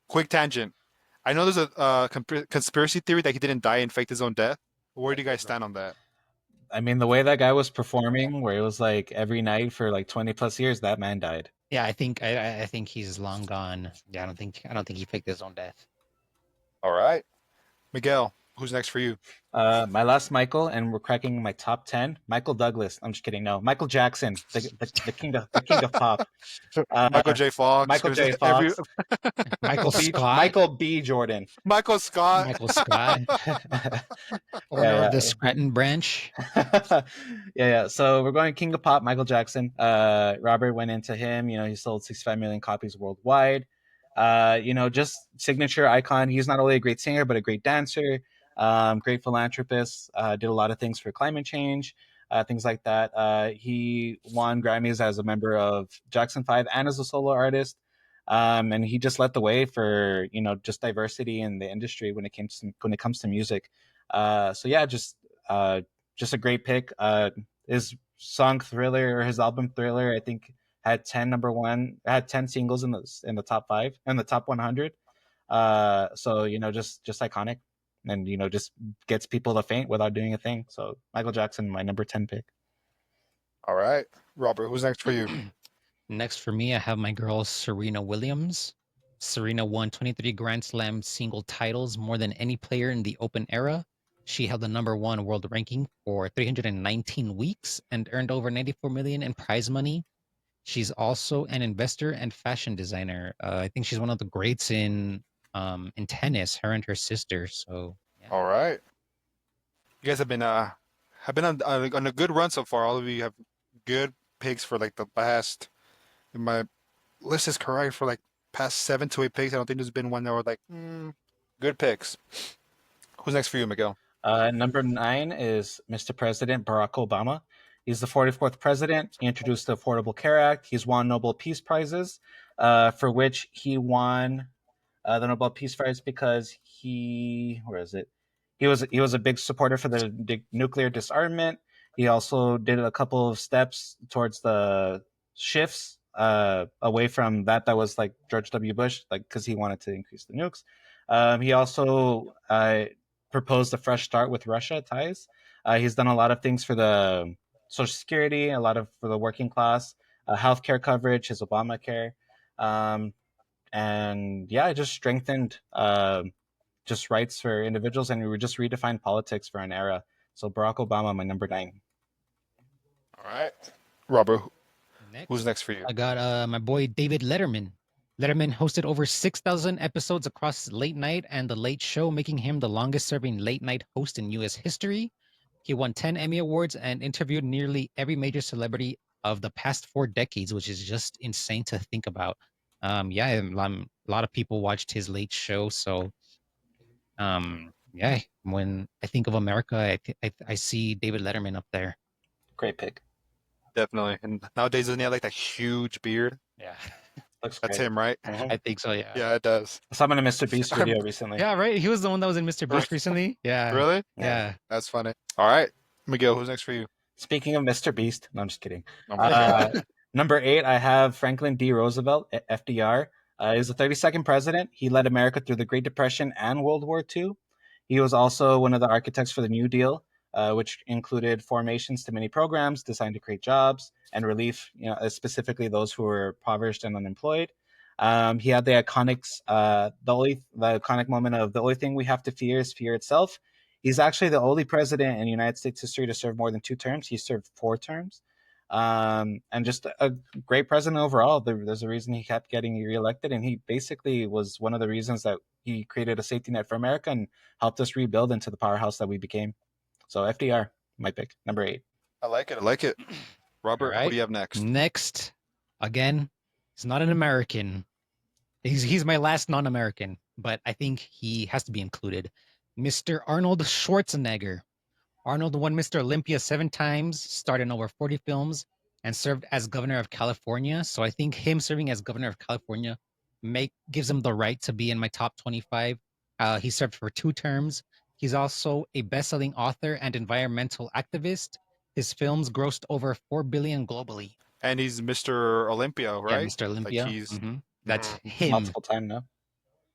quick tangent. I know there's a conspiracy theory that he didn't die and faked his own death. Where do you guys stand on that? I mean, the way that guy was performing, where it was like every night for like 20 plus years, that man died. yeah. I think he's long gone. Yeah, I don't think he faked his own death. All right, Miguel, who's next for you? My last Michael, and we're cracking my top 10. Michael Douglas. I'm just kidding. No, Michael Jackson, the king of pop. Michael Uh, J. Fox. Michael J. Every Fox, Michael Scott, Michael B. Jordan. Michael Scott. Michael Scott, yeah, owner of the yeah. Scranton branch. Yeah. So we're going King of Pop, Michael Jackson. Robert went into him. He sold 65 million copies worldwide. Just signature icon. He's not only a great singer, but a great dancer, great philanthropist. Did a lot of things for climate change, things like that. He won Grammys as a member of Jackson 5 and as a solo artist. And he just led the way for just diversity in the industry when it comes to music. So yeah, just a great pick. His song Thriller or his album Thriller, I think had 10 singles in the top 5 and the top 100. So just iconic, and just gets people to faint without doing a thing. So Michael Jackson, my number 10 pick. All right, Robert, who's next for you? Next for me, I have my girl Serena Williams. Serena won 23 Grand Slam single titles, more than any player in the Open era. She held the number one world ranking for 319 weeks and earned over 94 million in prize money. She's also an investor and fashion designer. I think she's one of the greats in tennis. Her and her sister. So yeah. All right, you guys have been on a good run so far. All of you have good picks for like the past. My list is correct for like past 7 to 8 picks. I don't think there's been one that were like good picks. Who's next for you, Miguel? Number 9 is Mr. President Barack Obama. He's the 44th president. He introduced the Affordable Care Act. He's won Nobel Peace Prizes, for which he won the Nobel Peace Prize because where is it? He was a big supporter for the nuclear disarmament. He also did a couple of steps towards the shifts away from that was like George W. Bush, like because he wanted to increase the nukes. He also proposed a fresh start with Russia ties. He's done a lot of things for the Social Security, a lot of for the working class, healthcare coverage, his Obamacare. And yeah, it just strengthened just rights for individuals, and we just redefined politics for an era. So Barack Obama, my number 9. All right, Robert, who's Next, next for you? I got my boy David Letterman. Letterman hosted over 6,000 episodes across late night and the late show, making him the longest serving late night host in US history. He won 10 Emmy Awards and interviewed nearly every major celebrity of the past 4 decades, which is just insane to think about. Yeah, a lot of people watched his late show. So, yeah, when I think of America, I see David Letterman up there. Great pick. Definitely. And nowadays, doesn't he have like that huge beard? Yeah, Looks That's great. him, right? Mhm. I think so. Yeah. Yeah, it does. I saw him in a Mr. Beast I'm video recently. Yeah, right. He was the one that was in Mr. Beast recently. Yeah. really. Yeah. Yeah. That's funny. All right, Miguel, who's next for you? Speaking of Mr. Beast, no, I'm just kidding. Oh my God. Number 8, I have Franklin D. Roosevelt, FDR. He was the 32nd president. He led America through the Great Depression and World War II. He was also one of the architects for the New Deal, which included formations to many programs designed to create jobs and relief, specifically those who were impoverished and unemployed. He had the iconic moment of the only thing we have to fear is fear itself. He's actually the only president in United States history to serve more than 2 terms. He served 4 terms. And just a great president overall. There's a reason he kept getting reelected, and he basically was one of the reasons that he created a safety net for America and helped us rebuild into the powerhouse that we became. So FDR, my pick, number 8. I like it. I like it. All Robert, who right. do you have next? Next, again, he's not an American. He's my last non-American, but I think he has to be included. Mr. Arnold Schwarzenegger. Arnold won Mr. Olympia 7 times, starred in over 40 films, and served as governor of California. So I think him serving as governor of California gives him the right to be in my top 25. He served for 2 terms. He's also a best-selling author and environmental activist. His films grossed over 4 billion globally. And he's Mr. Olympia, Yeah, right? Mr. Like Olympia. he's That's Mhm. him. Multiple time now.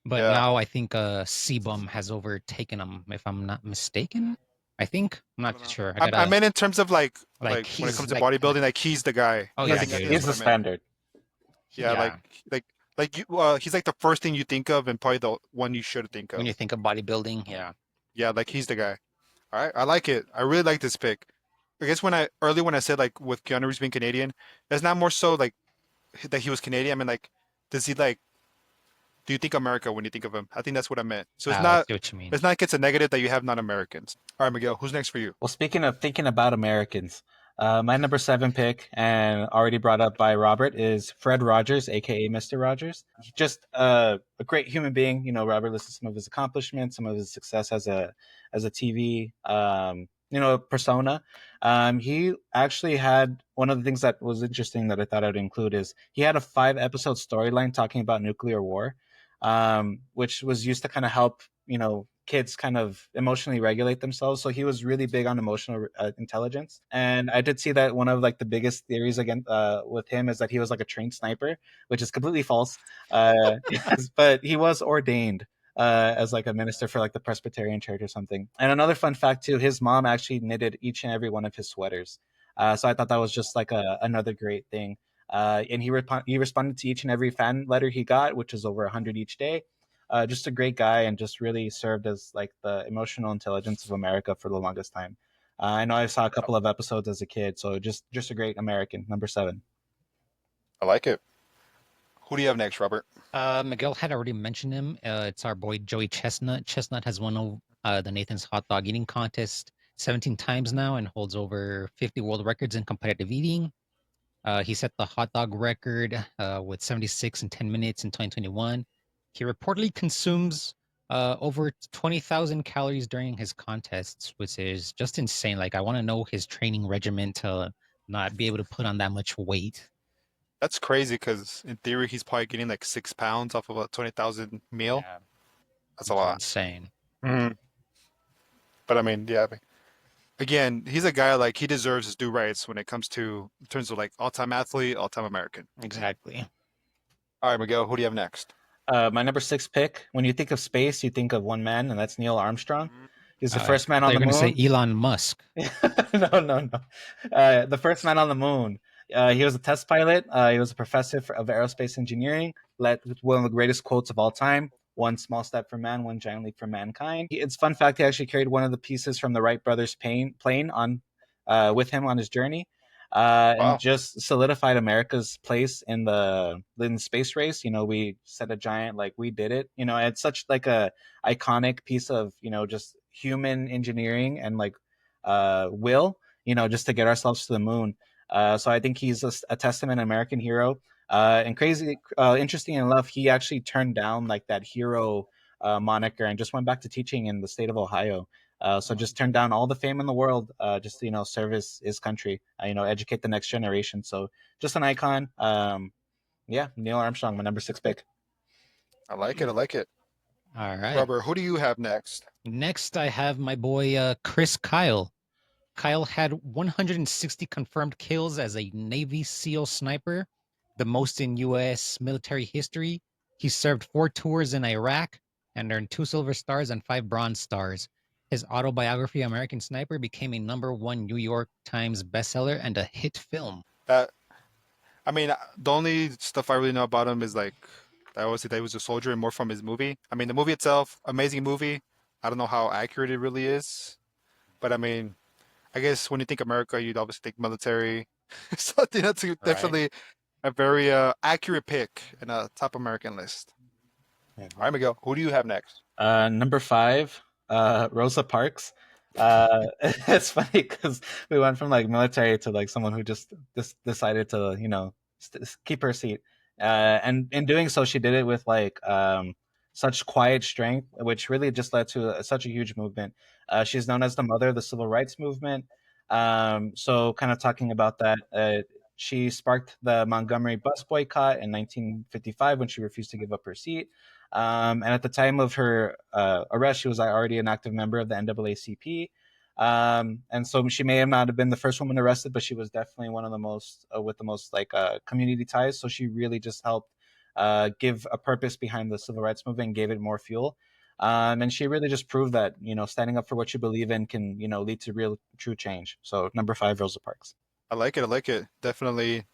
But Yeah. now I think Sebum has overtaken him, if I'm not mistaken. I think. I'm I not don't know. sure. I meant in terms of like when it he's comes to like bodybuilding, like he's the guy. Oh, I yeah, think he that's He's what the I meant. standard. Yeah, yeah. like you, he's like the first thing you think of, and probably the one you should think When of. you think of bodybuilding, yeah. Yeah, like he's the guy. All right, I like it. I really like this pick. I guess when I said like with Keanu Reeves being Canadian, it's not more so like that he was Canadian. I mean, like, does he like? Do you think America when you think of him? I think that's what I meant. So it's I not see what you mean. it's not it's a negative that you have non-Americans. All right, Miguel, who's next for you? Well, speaking of thinking about Americans, my number 7 pick, and already brought up by Robert, is Fred Rogers, aka Mr. Rogers. He's just a great human being. Robert lists some of his accomplishments, some of his success as a TV persona. He actually had one of the things that was interesting that I thought I'd include is he had a 5-episode storyline talking about nuclear war, which was used to kind of help kids kind of emotionally regulate themselves. So he was really big on emotional intelligence. And I did see that one of like the biggest theories again with him is that he was like a trained sniper, which is completely false. Yes, but he was ordained as like a minister for like the Presbyterian Church or something. And another fun fact too, his mom actually knitted each and every one of his sweaters. So I thought that was just like another great thing. And he responded to each and every fan letter he got, which is over 100 each day. Just a great guy and just really served as like the emotional intelligence of America for the longest time. I know I saw a couple of episodes as a kid, so just a great American. Number 7. I like it. Who do you have next, Robert? Miguel had already mentioned him. It's our boy Joey Chestnut. Chestnut has won the Nathan's Hot Dog Eating Contest 17 times now and holds over 50 world records in competitive eating. He set the hot dog record with 76 in 10 minutes in 2021. He reportedly consumes over 20,000 calories during his contests, which is just insane. Like, I want to know his training regimen to not be able to put on that much weight. That's crazy because in theory he's probably getting like 6 pounds off of a 20,000 meal. Yeah, That's a which is lot. insane. Mhm. But I mean, yeah. Again, he's a guy like he deserves his due rights when it comes to in terms of like all-time athlete, all-time American. Exactly. All right, Miguel, who do you have next? My number 6 pick. When you think of space, you think of one man, and that's Neil Armstrong. He's the I first man thought on you were the going to say moon. Elon Musk. No. The first man on the moon. He was a test pilot. He was a professor of aerospace engineering. Led with one of the greatest quotes of all time: "One small step for man, one giant leap for mankind." It's fun fact. He actually carried one of the pieces from the Wright brothers' plane on with him on his journey, and Wow. just solidified America's place in the space race. You know, we set a giant like we did it. You know, it's such like a iconic piece of just human engineering and like will, just to get ourselves to the moon. So I think he's a testament, American hero. And crazy, interesting enough, he actually turned down like that hero moniker and just went back to teaching in the state of Ohio. So just turned down all the fame in the world, just to serve his country, educate the next generation. So just an icon. Yeah, Neil Armstrong, my number 6 pick. I like it. I like it. All right. Robert, who do you have next? Next, I have my boy Chris Kyle. Kyle had 160 confirmed kills as a Navy SEAL sniper, the most in U.S. military history. He served 4 tours in Iraq and earned 2 silver stars and 5 bronze stars. His autobiography, American Sniper, became a #1 New York Times bestseller and a hit film. That I mean, the only stuff I really know about him is like I always say that he was a soldier and more from his movie. I mean, the movie itself, amazing movie. I don't know how accurate it really is, but I mean, I guess when you think America, you'd obviously think military. So I think that's Right. definitely a very accurate pick in a top American list. All right, Miguel, who do you have next? Number 5, Rosa Parks. It's funny because we went from like military to like someone who just decided to keep her seat, and in doing so, she did it with like such quiet strength, which really just led to such a huge movement. She's known as the mother of the civil rights movement. So kind of talking about that. She sparked the Montgomery bus boycott in 1955 when she refused to give up her seat. And at the time of her arrest, she was already an active member of the NAACP. And so she may have not have been the first woman arrested, but she was definitely one of the most with the most like community ties. So she really just helped give a purpose behind the civil rights movement and gave it more fuel. And she really just proved that standing up for what you believe in can lead to real true change. So number 5, Rosa Parks. I like it. I like it. Definitely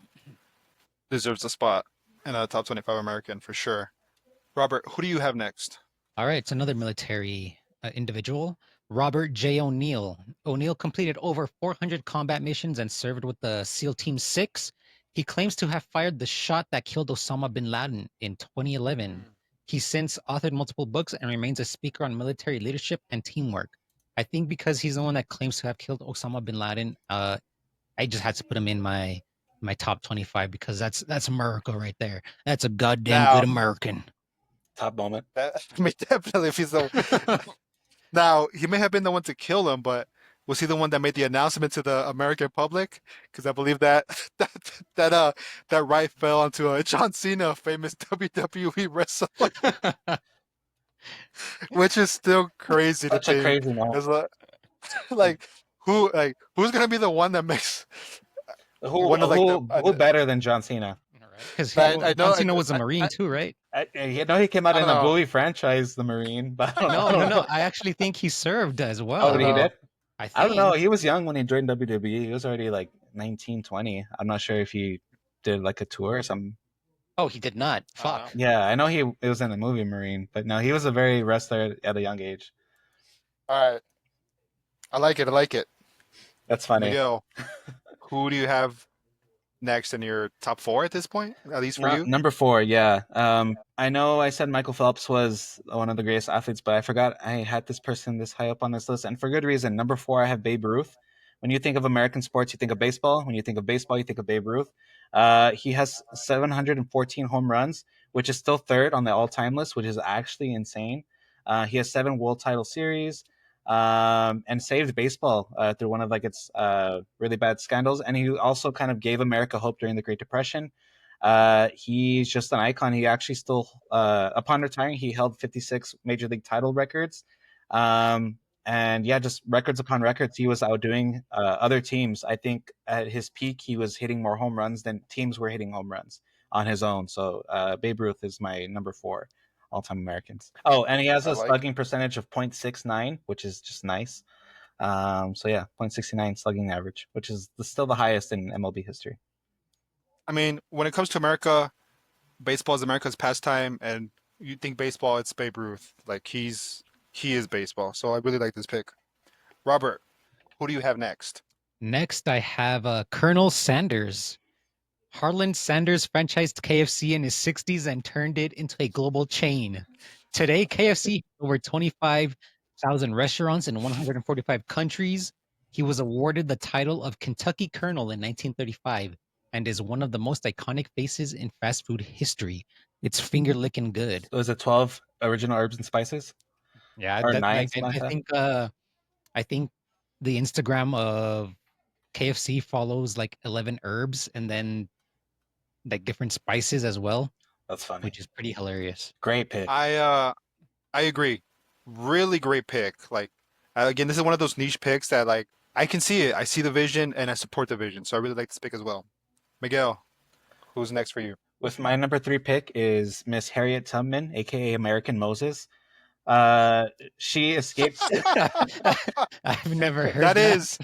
deserves a spot in a top 25 American for sure. Robert, who do you have next? All right, it's another military individual, Robert J. O'Neill. O'Neill completed over 400 combat missions and served with the SEAL Team 6. He claims to have fired the shot that killed Osama bin Laden in 2011. He's since authored multiple books and remains a speaker on military leadership and teamwork. I think because he's the one that claims to have killed Osama bin Laden, I just had to put him in my top 25 because that's America right there. That's a goddamn Now, good American. Top moment. I mean, definitely if he's the now he may have been the one to kill him, but was he the one that made the announcement to the American public? Because I believe that that that right fell onto John Cena, famous WWE wrestler. which is still crazy to Such a think. crazy note. It's like who's gonna be the one that makes Who one of like the who better than John Cena? Because I John know Cena was a Marine too, right? I know he came out I in don't a know. movie franchise, The Marine, but I No, no, don't I no. know. I actually think he served as oh, I don't he well. know. did. I I don't know. think. He was young when he joined WWE. He was already like 19, 20. I'm not sure if he did like a tour or something. Oh, he did not. I don't know. Fuck. Yeah, I know it was in the movie Marine, but no, he was a very wrestler at a young age. All right. I like it. I like it. That's funny. Miguel, who do you have next in your top four at this point? At least for No, you? number four, yeah. I know I said Michael Phelps was one of the greatest athletes, but I forgot I had this person this high up on this list, and for good reason. Number four, I have Babe Ruth. When you think of American sports, you think of baseball. When you think of baseball, you think of Babe Ruth. He has 714 home runs, which is still third on the all-time list, which is actually insane. He has seven World Title Series, and saved baseball through one of like its really bad scandals. And he also kind of gave America hope during the Great Depression. He's just an icon. He actually still, upon retiring, he held 56 major league title records. And yeah, just records upon records. He was outdoing other teams. I think at his peak, he was hitting more home runs than teams were hitting home runs on his own. So Babe Ruth is my number four all-time Americans. Oh, and he has I a like it. slugging percentage of .69, which is just nice. So yeah, .69 slugging average, which is still the highest in MLB history. I mean, when it comes to America, baseball is America's pastime, and you think baseball, it's Babe Ruth. Like he is baseball. So I really like this pick. Robert, who do you have next? Next, I have Colonel Sanders. Harlan Sanders franchised KFC in his 60s and turned it into a global chain. Today, KFC has over 25,000 restaurants in 145 countries. He was awarded the title of Kentucky Colonel in 1935 and is one of the most iconic faces in fast food history. It's finger licking good. So is it 12 original herbs and spices Yeah, or that nine, like something like that? I think the Instagram of KFC follows like 11 herbs and then like different spices as well, That's funny. which is pretty hilarious. Great pick. I agree. Really great pick. Like again, this is one of those niche picks that like I can see it. I see the vision and I support the vision. So I really like this pick as well. Miguel, who's next for you? With my number three pick is Miss Harriet Tubman, aka American Moses. She escaped. I've never heard That that, is,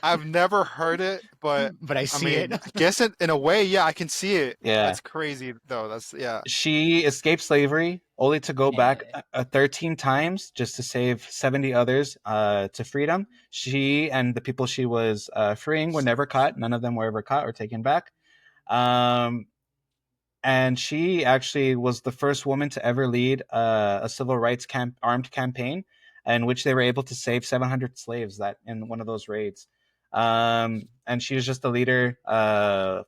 I've never heard it, but but I I see it. mean, I guess in a way, yeah, I can see it. Yeah, That's crazy though. That's yeah. she escaped slavery only to go back 13 times just to save 70 others to freedom. She and the people she was freeing were never caught. None of them were ever caught or taken back. Um, and she actually was the first woman to ever lead a civil rights armed campaign in which they were able to save 700 slaves that in one of those raids. And she was just a leader,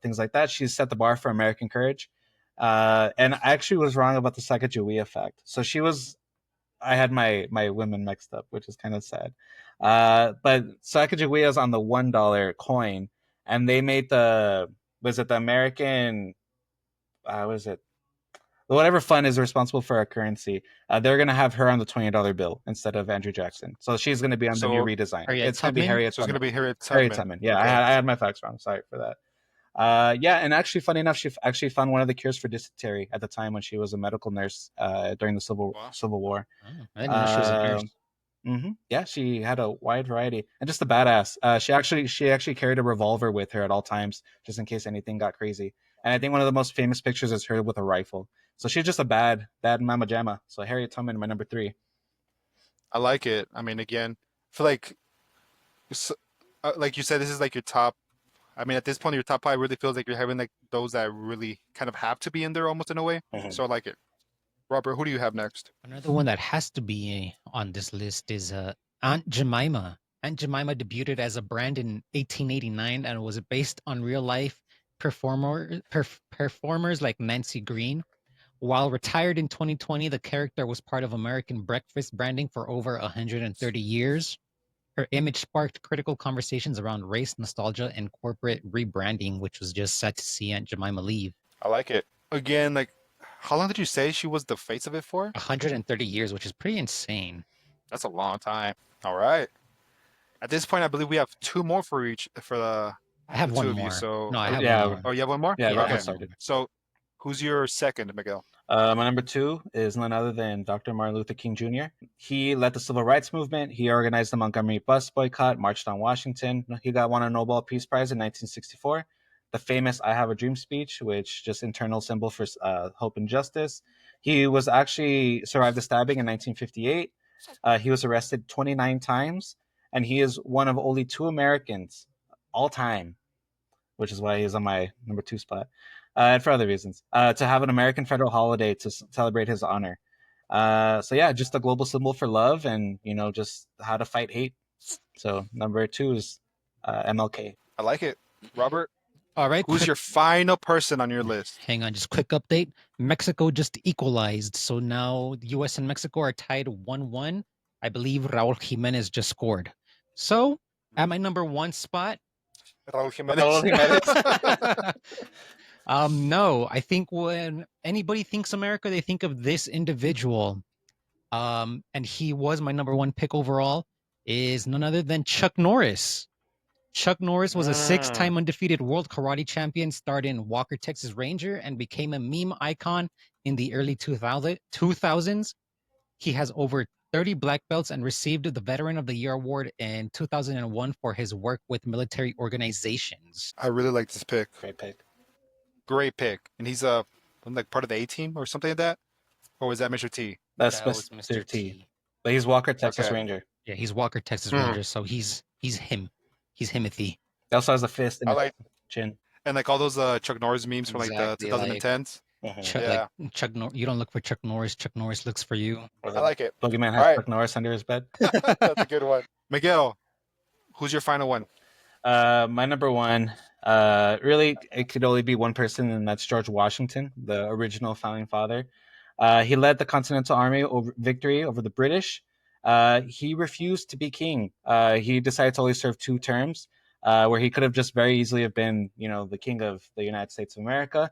things like that. She set the bar for American courage. And I actually was wrong about the Sacagawea fact. So she was, I had my women mixed up, which is kind of sad. But Sacagawea is on the $1 coin, and they made was it the American, what is it? Whatever fund is responsible for our currency, they're gonna have her on the $20 bill instead of Andrew Jackson. So she's gonna be on the new So redesign. Harriet It's gonna be Tubman. Harriet so it's gonna Tubman. be Harriet Harriet Tubman. Tubman. Yeah, Okay. I had my facts wrong. Sorry for that. Yeah, and actually, funny enough, she actually found one of the cures for dysentery at the time when she was a medical nurse during the Wow. Civil War. Oh, I didn't know she was a nurse. Yeah, she had a wide variety and just a badass. She actually carried a revolver with her at all times, just in case anything got crazy. And I think one of the most famous pictures is her with a rifle. So she's just a bad mama jamma. So Harriet Tubman, my number three. I like it. I mean, again, I feel like you said, this is like your top. I mean, at this point, your top five really feels like you're having like those that really kind of have to be in there almost in a way. Mhm. So I like it. Robert, who do you have next? Another one that has to be on this list is Aunt Jemima. Aunt Jemima debuted as a brand in 1889 and was based on real life performers like Nancy Green. While retired in 2020, the character was part of American breakfast branding for over 130 years. Her image sparked critical conversations around race, nostalgia, and corporate rebranding, which was just sad to see Aunt Jemima leave. I like it. Again, like How long did you say she was the face of it for? 130 years, which is pretty insane. That's a long time. All right. At this point, I believe we have two more for each for I have the one two of you. more. So, No, I have one Yeah, more. oh, you have one more? yeah. Yeah, I Robert Okay. have one started. more. So, who's your second, Miguel? My number two is none other than Dr. Martin Luther King Jr. He led the civil rights movement. He organized the Montgomery bus boycott, marched on Washington. He won a Nobel Peace Prize in 1964. The famous "I Have a Dream" speech, which just internal symbol for hope and justice. He was actually survived a stabbing in 1958. He was arrested 29 times, and he is one of only two Americans all time, which is why he's on my number two spot, and for other reasons, to have an American federal holiday to celebrate his honor. So yeah, just a global symbol for love and just how to fight hate. So number two is MLK. I like it. Robert, All right, who's quick. your final person on your list? Hang on, just quick update. Mexico just equalized, so now the U.S. and Mexico are tied 1-1. I believe Raul Jimenez just scored. So at my number one spot, Raul Raul Jimenez. no, I think when anybody thinks America, they think of this individual. And he was my number one pick overall, is none other than Chuck Norris. Chuck Norris was a Mm, six-time undefeated world karate champion, starred in Walker, Texas Ranger, and became a meme icon in the early 2000s. He has over 30 black belts and received the Veteran of the Year award in 2001 for his work with military organizations. I really like this pick. Great pick. Great pick. And he's like part of the A team or something like that? Or was that Mr. T? That's That was Mr. Mr. T. T. But he's Walker, Texas Okay. Ranger. Yeah, he's Walker, Texas Hmm. Ranger, so he's him. He's Himothy. He also has a fist in I his like chin. and like all those Chuck Norris memes from like the Exactly, like 2010s. Chuck, Yeah. like Chuck. You don't look for Chuck Norris. Chuck Norris looks for you. Or I the like it. boogeyman All has right. Chuck Norris under his bed. That's a good one. Miguel, who's your final one? My number one, really, it could only be one person, and that's George Washington, the original founding father. He led the Continental Army victory over the British. He refused to be king. He decided to only serve 2 terms, where he could have just very easily have been, the king of the United States of America.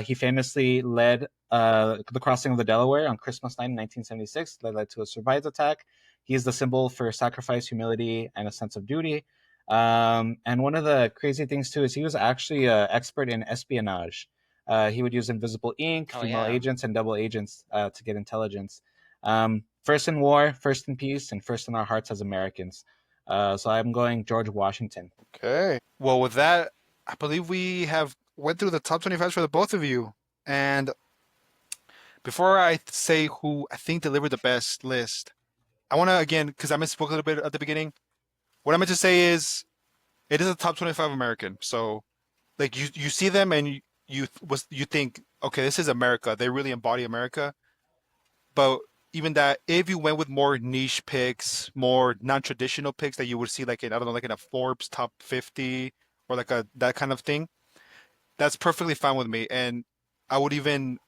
He famously led the crossing of the Delaware on Christmas night in 1976, that led to a surprise attack. He is the symbol for sacrifice, humility, and a sense of duty. And one of the crazy things too is he was actually an expert in espionage. He would use invisible ink, Oh female yeah. agents, and double agents to get intelligence. First in war, first in peace, and first in our hearts as Americans. So I'm going George Washington. Okay. Well, with that, I believe we have went through the top 25 for the both of you. And before I say who I think delivered the best list, I want to again, because I misspoke a little bit at the beginning. What I meant to say is it is a top 25 American. So like you see them and you think, okay, this is America. They really embody America. But even that, if you went with more niche picks, more non-traditional picks that you would see like in I don't know, like in a Forbes top 50 or like a that kind of thing, that's perfectly fine with me. And I even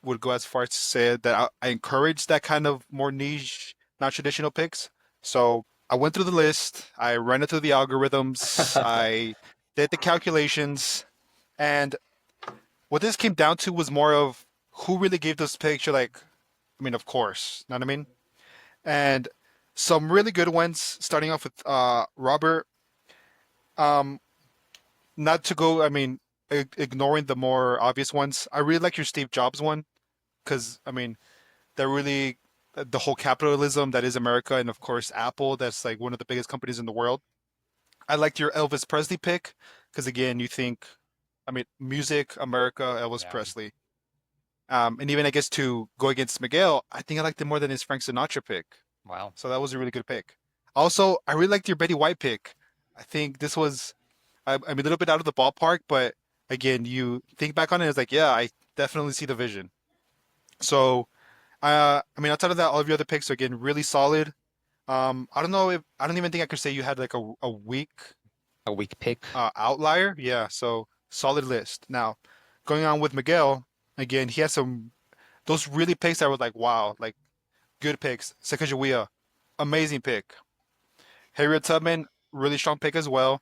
would go as far as to say that I encourage that kind of more niche, non-traditional picks. So I went through the list, I ran it through the algorithms, I did the calculations, and what this came down to was more of who really gave this picture like I mean, of course, know what I mean? And some really good ones, starting off with Robert. Um, not to go, I mean, ignoring the more obvious ones. I really like your Steve Jobs one because, I mean, they're really the whole capitalism that is America, and of course, Apple, that's like one of the biggest companies in the world. I liked your Elvis Presley pick because, again, you think, I mean, music, America, Elvis Yeah. Presley. And even I guess to go against Miguel, I think I liked it more than his Frank Sinatra pick. Wow. So that was a really good pick. Also, I really liked your Betty White pick. I think this was, I'm a little bit out of the ballpark, but again, you think back on it, it's like, yeah, I definitely see the vision. So, I mean, outside of that, all of your other picks are again really solid. I don't know if I don't even think I could say you had like a weak A weak pick. outlier. Yeah, so solid list. Now, going on with Miguel, again, he has some those really picks that were like, wow, like good picks. Sacagawea, amazing pick. Harriet Tubman, really strong pick as well.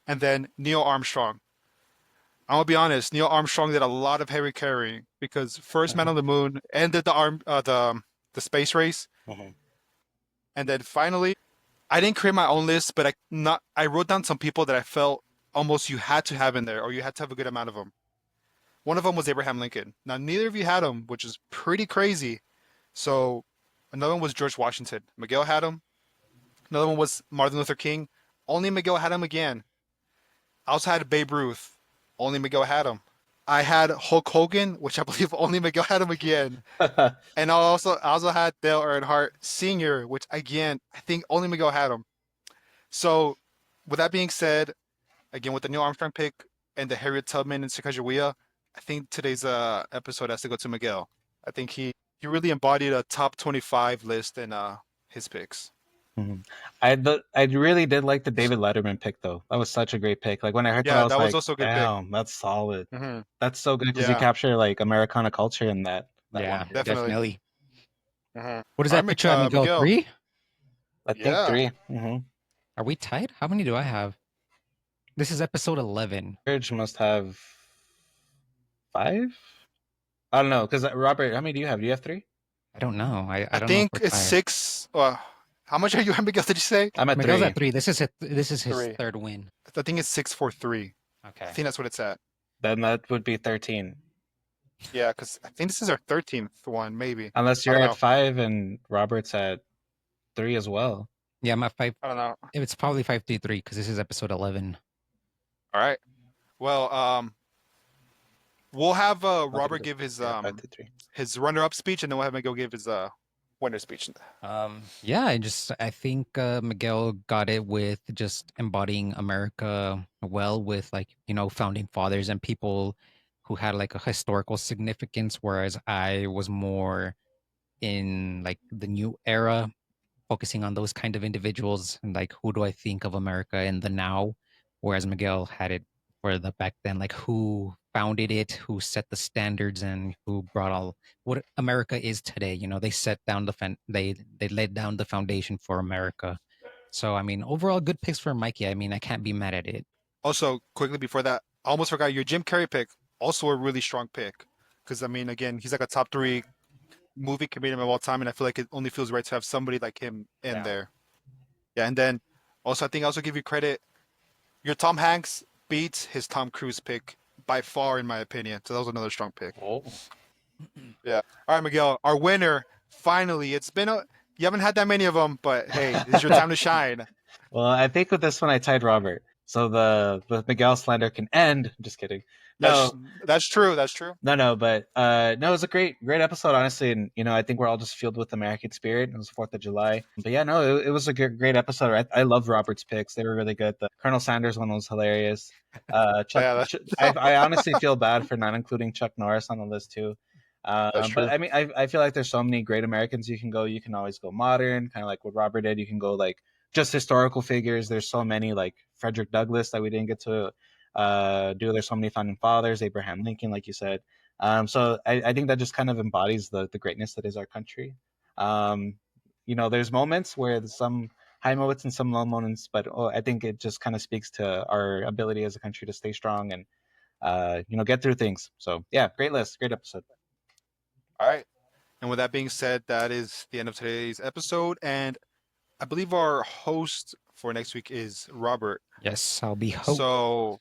And then Neil Armstrong. I'm gonna be honest. Neil Armstrong did a lot of heavy carrying because first man Mhm, on the moon ended the space race, mhm. and then finally, I didn't create my own list, but I wrote down some people that I felt almost you had to have in there, or you had to have a good amount of them. One of them was Abraham Lincoln. Now neither of you had him, which is pretty crazy. So another one was George Washington. Miguel had him. Another one was Martin Luther King. Only Miguel had him again. I also had Babe Ruth. Only Miguel had him. I had Hulk Hogan, which I believe only Miguel had him again. And I also had Dale Earnhardt Sr., which again I think only Miguel had him. So with that being said, again with the Neil Armstrong pick and the Harriet Tubman and Sacagawea, I think today's episode has to go to Miguel. I think he really embodied a top 25 list in his picks. Mhm. I really did like the David Letterman pick though. That was such a great pick. Like when I heard that, I Yeah, was that was like, also a good pick. "Damn, that's solid. Hmm. That's so good because you Yeah, capture like Americana culture in that one Yeah, pick." definitely. definitely. Hmm. What does All that right, put you at, Miguel? Miguel. 3? I think Yeah, 3. Mm-hmm. Are we tied? How many do I have? This is episode 11. Courage must have 5. I don't know because Robert, how many do you have? Do you have 3? I don't know. I I don't know if think we're it's tied. six. How much are you at, Miguel? Did you say I'm at Miguel's 3. at 3. This is his three? third win. I think it's 643. I Okay. think that's what it's at. Then that would be 13. Yeah, because I think this is our 13th one, maybe. Unless I you're don't at know. 5 and Robert's at 3 as well. Yeah, I'm at 5. I don't know. It's probably 533 because this is episode 11. All right. Well, we'll have I think Robert it's give his yeah, 5-3. runner-up speech, and then we'll have Miguel give his winner speech. Yeah, I think Miguel got it with just embodying America well with like, founding fathers and people who had like a historical significance, whereas I was more in like the new era, focusing on those kind of individuals and like who do I think of America in the now, whereas Miguel had it for the back then, like who founded it, who set the standards, and who brought all what America is today. They set down they laid down the foundation for America. So I mean, overall, good picks for Mikey. I mean, I can't be mad at it. Also, quickly before that, I almost forgot your Jim Carrey pick. Also a really strong pick, because I mean, again, he's like a top three movie comedian of all time, and I feel like it only feels right to have somebody like him in Yeah. there. Yeah, and then also I think I also give you credit. Your Tom Hanks beats his Tom Cruise pick by far, in my opinion. So that was another strong pick. Oh. Yeah. All right, Miguel, our winner. Finally, you haven't had that many of them, but hey, it's your time to shine. Well, I think with this one I tied Robert. So the Miguel slander can end. Just kidding. That's No, that's true. That's true. no, but no, it was a great episode, honestly, and I think we're all just filled with American spirit. It was 4th of July, but yeah, no, it was a great episode. I love Robert's picks; they were really good. The Colonel Sanders one was hilarious. Chuck, Yeah, I honestly feel bad for not including Chuck Norris on the list too. that's But true. I mean, I feel like there's so many great Americans you can go. You can always go modern, kind of like what Robert did. You can go like just historical figures. There's so many like Frederick Douglass that we didn't get to there's so many founding fathers, Abraham Lincoln, like you said. So I think that just kind of embodies the greatness that is our country. Um, there's moments where there's some high moments and some low moments, but I think it just kind of speaks to our ability as a country to stay strong and get through things. So yeah, great list, great episode. All right. And with that being said, that is the end of today's episode. And I believe our host for next week is Robert. Yes, I'll be So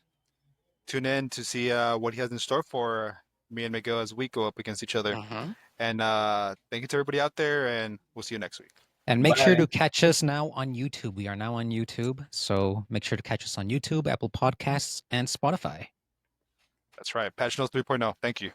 tune in to see what he has in store for me and Miguel as we go up against each other. Mhm. And thank you to everybody out there, and we'll see you next week. And make sure Bye. to catch us now on YouTube. We are now on YouTube. So make sure to catch us on YouTube, Apple Podcasts, and Spotify. That's right. Patch Notes 3.0. Thank you.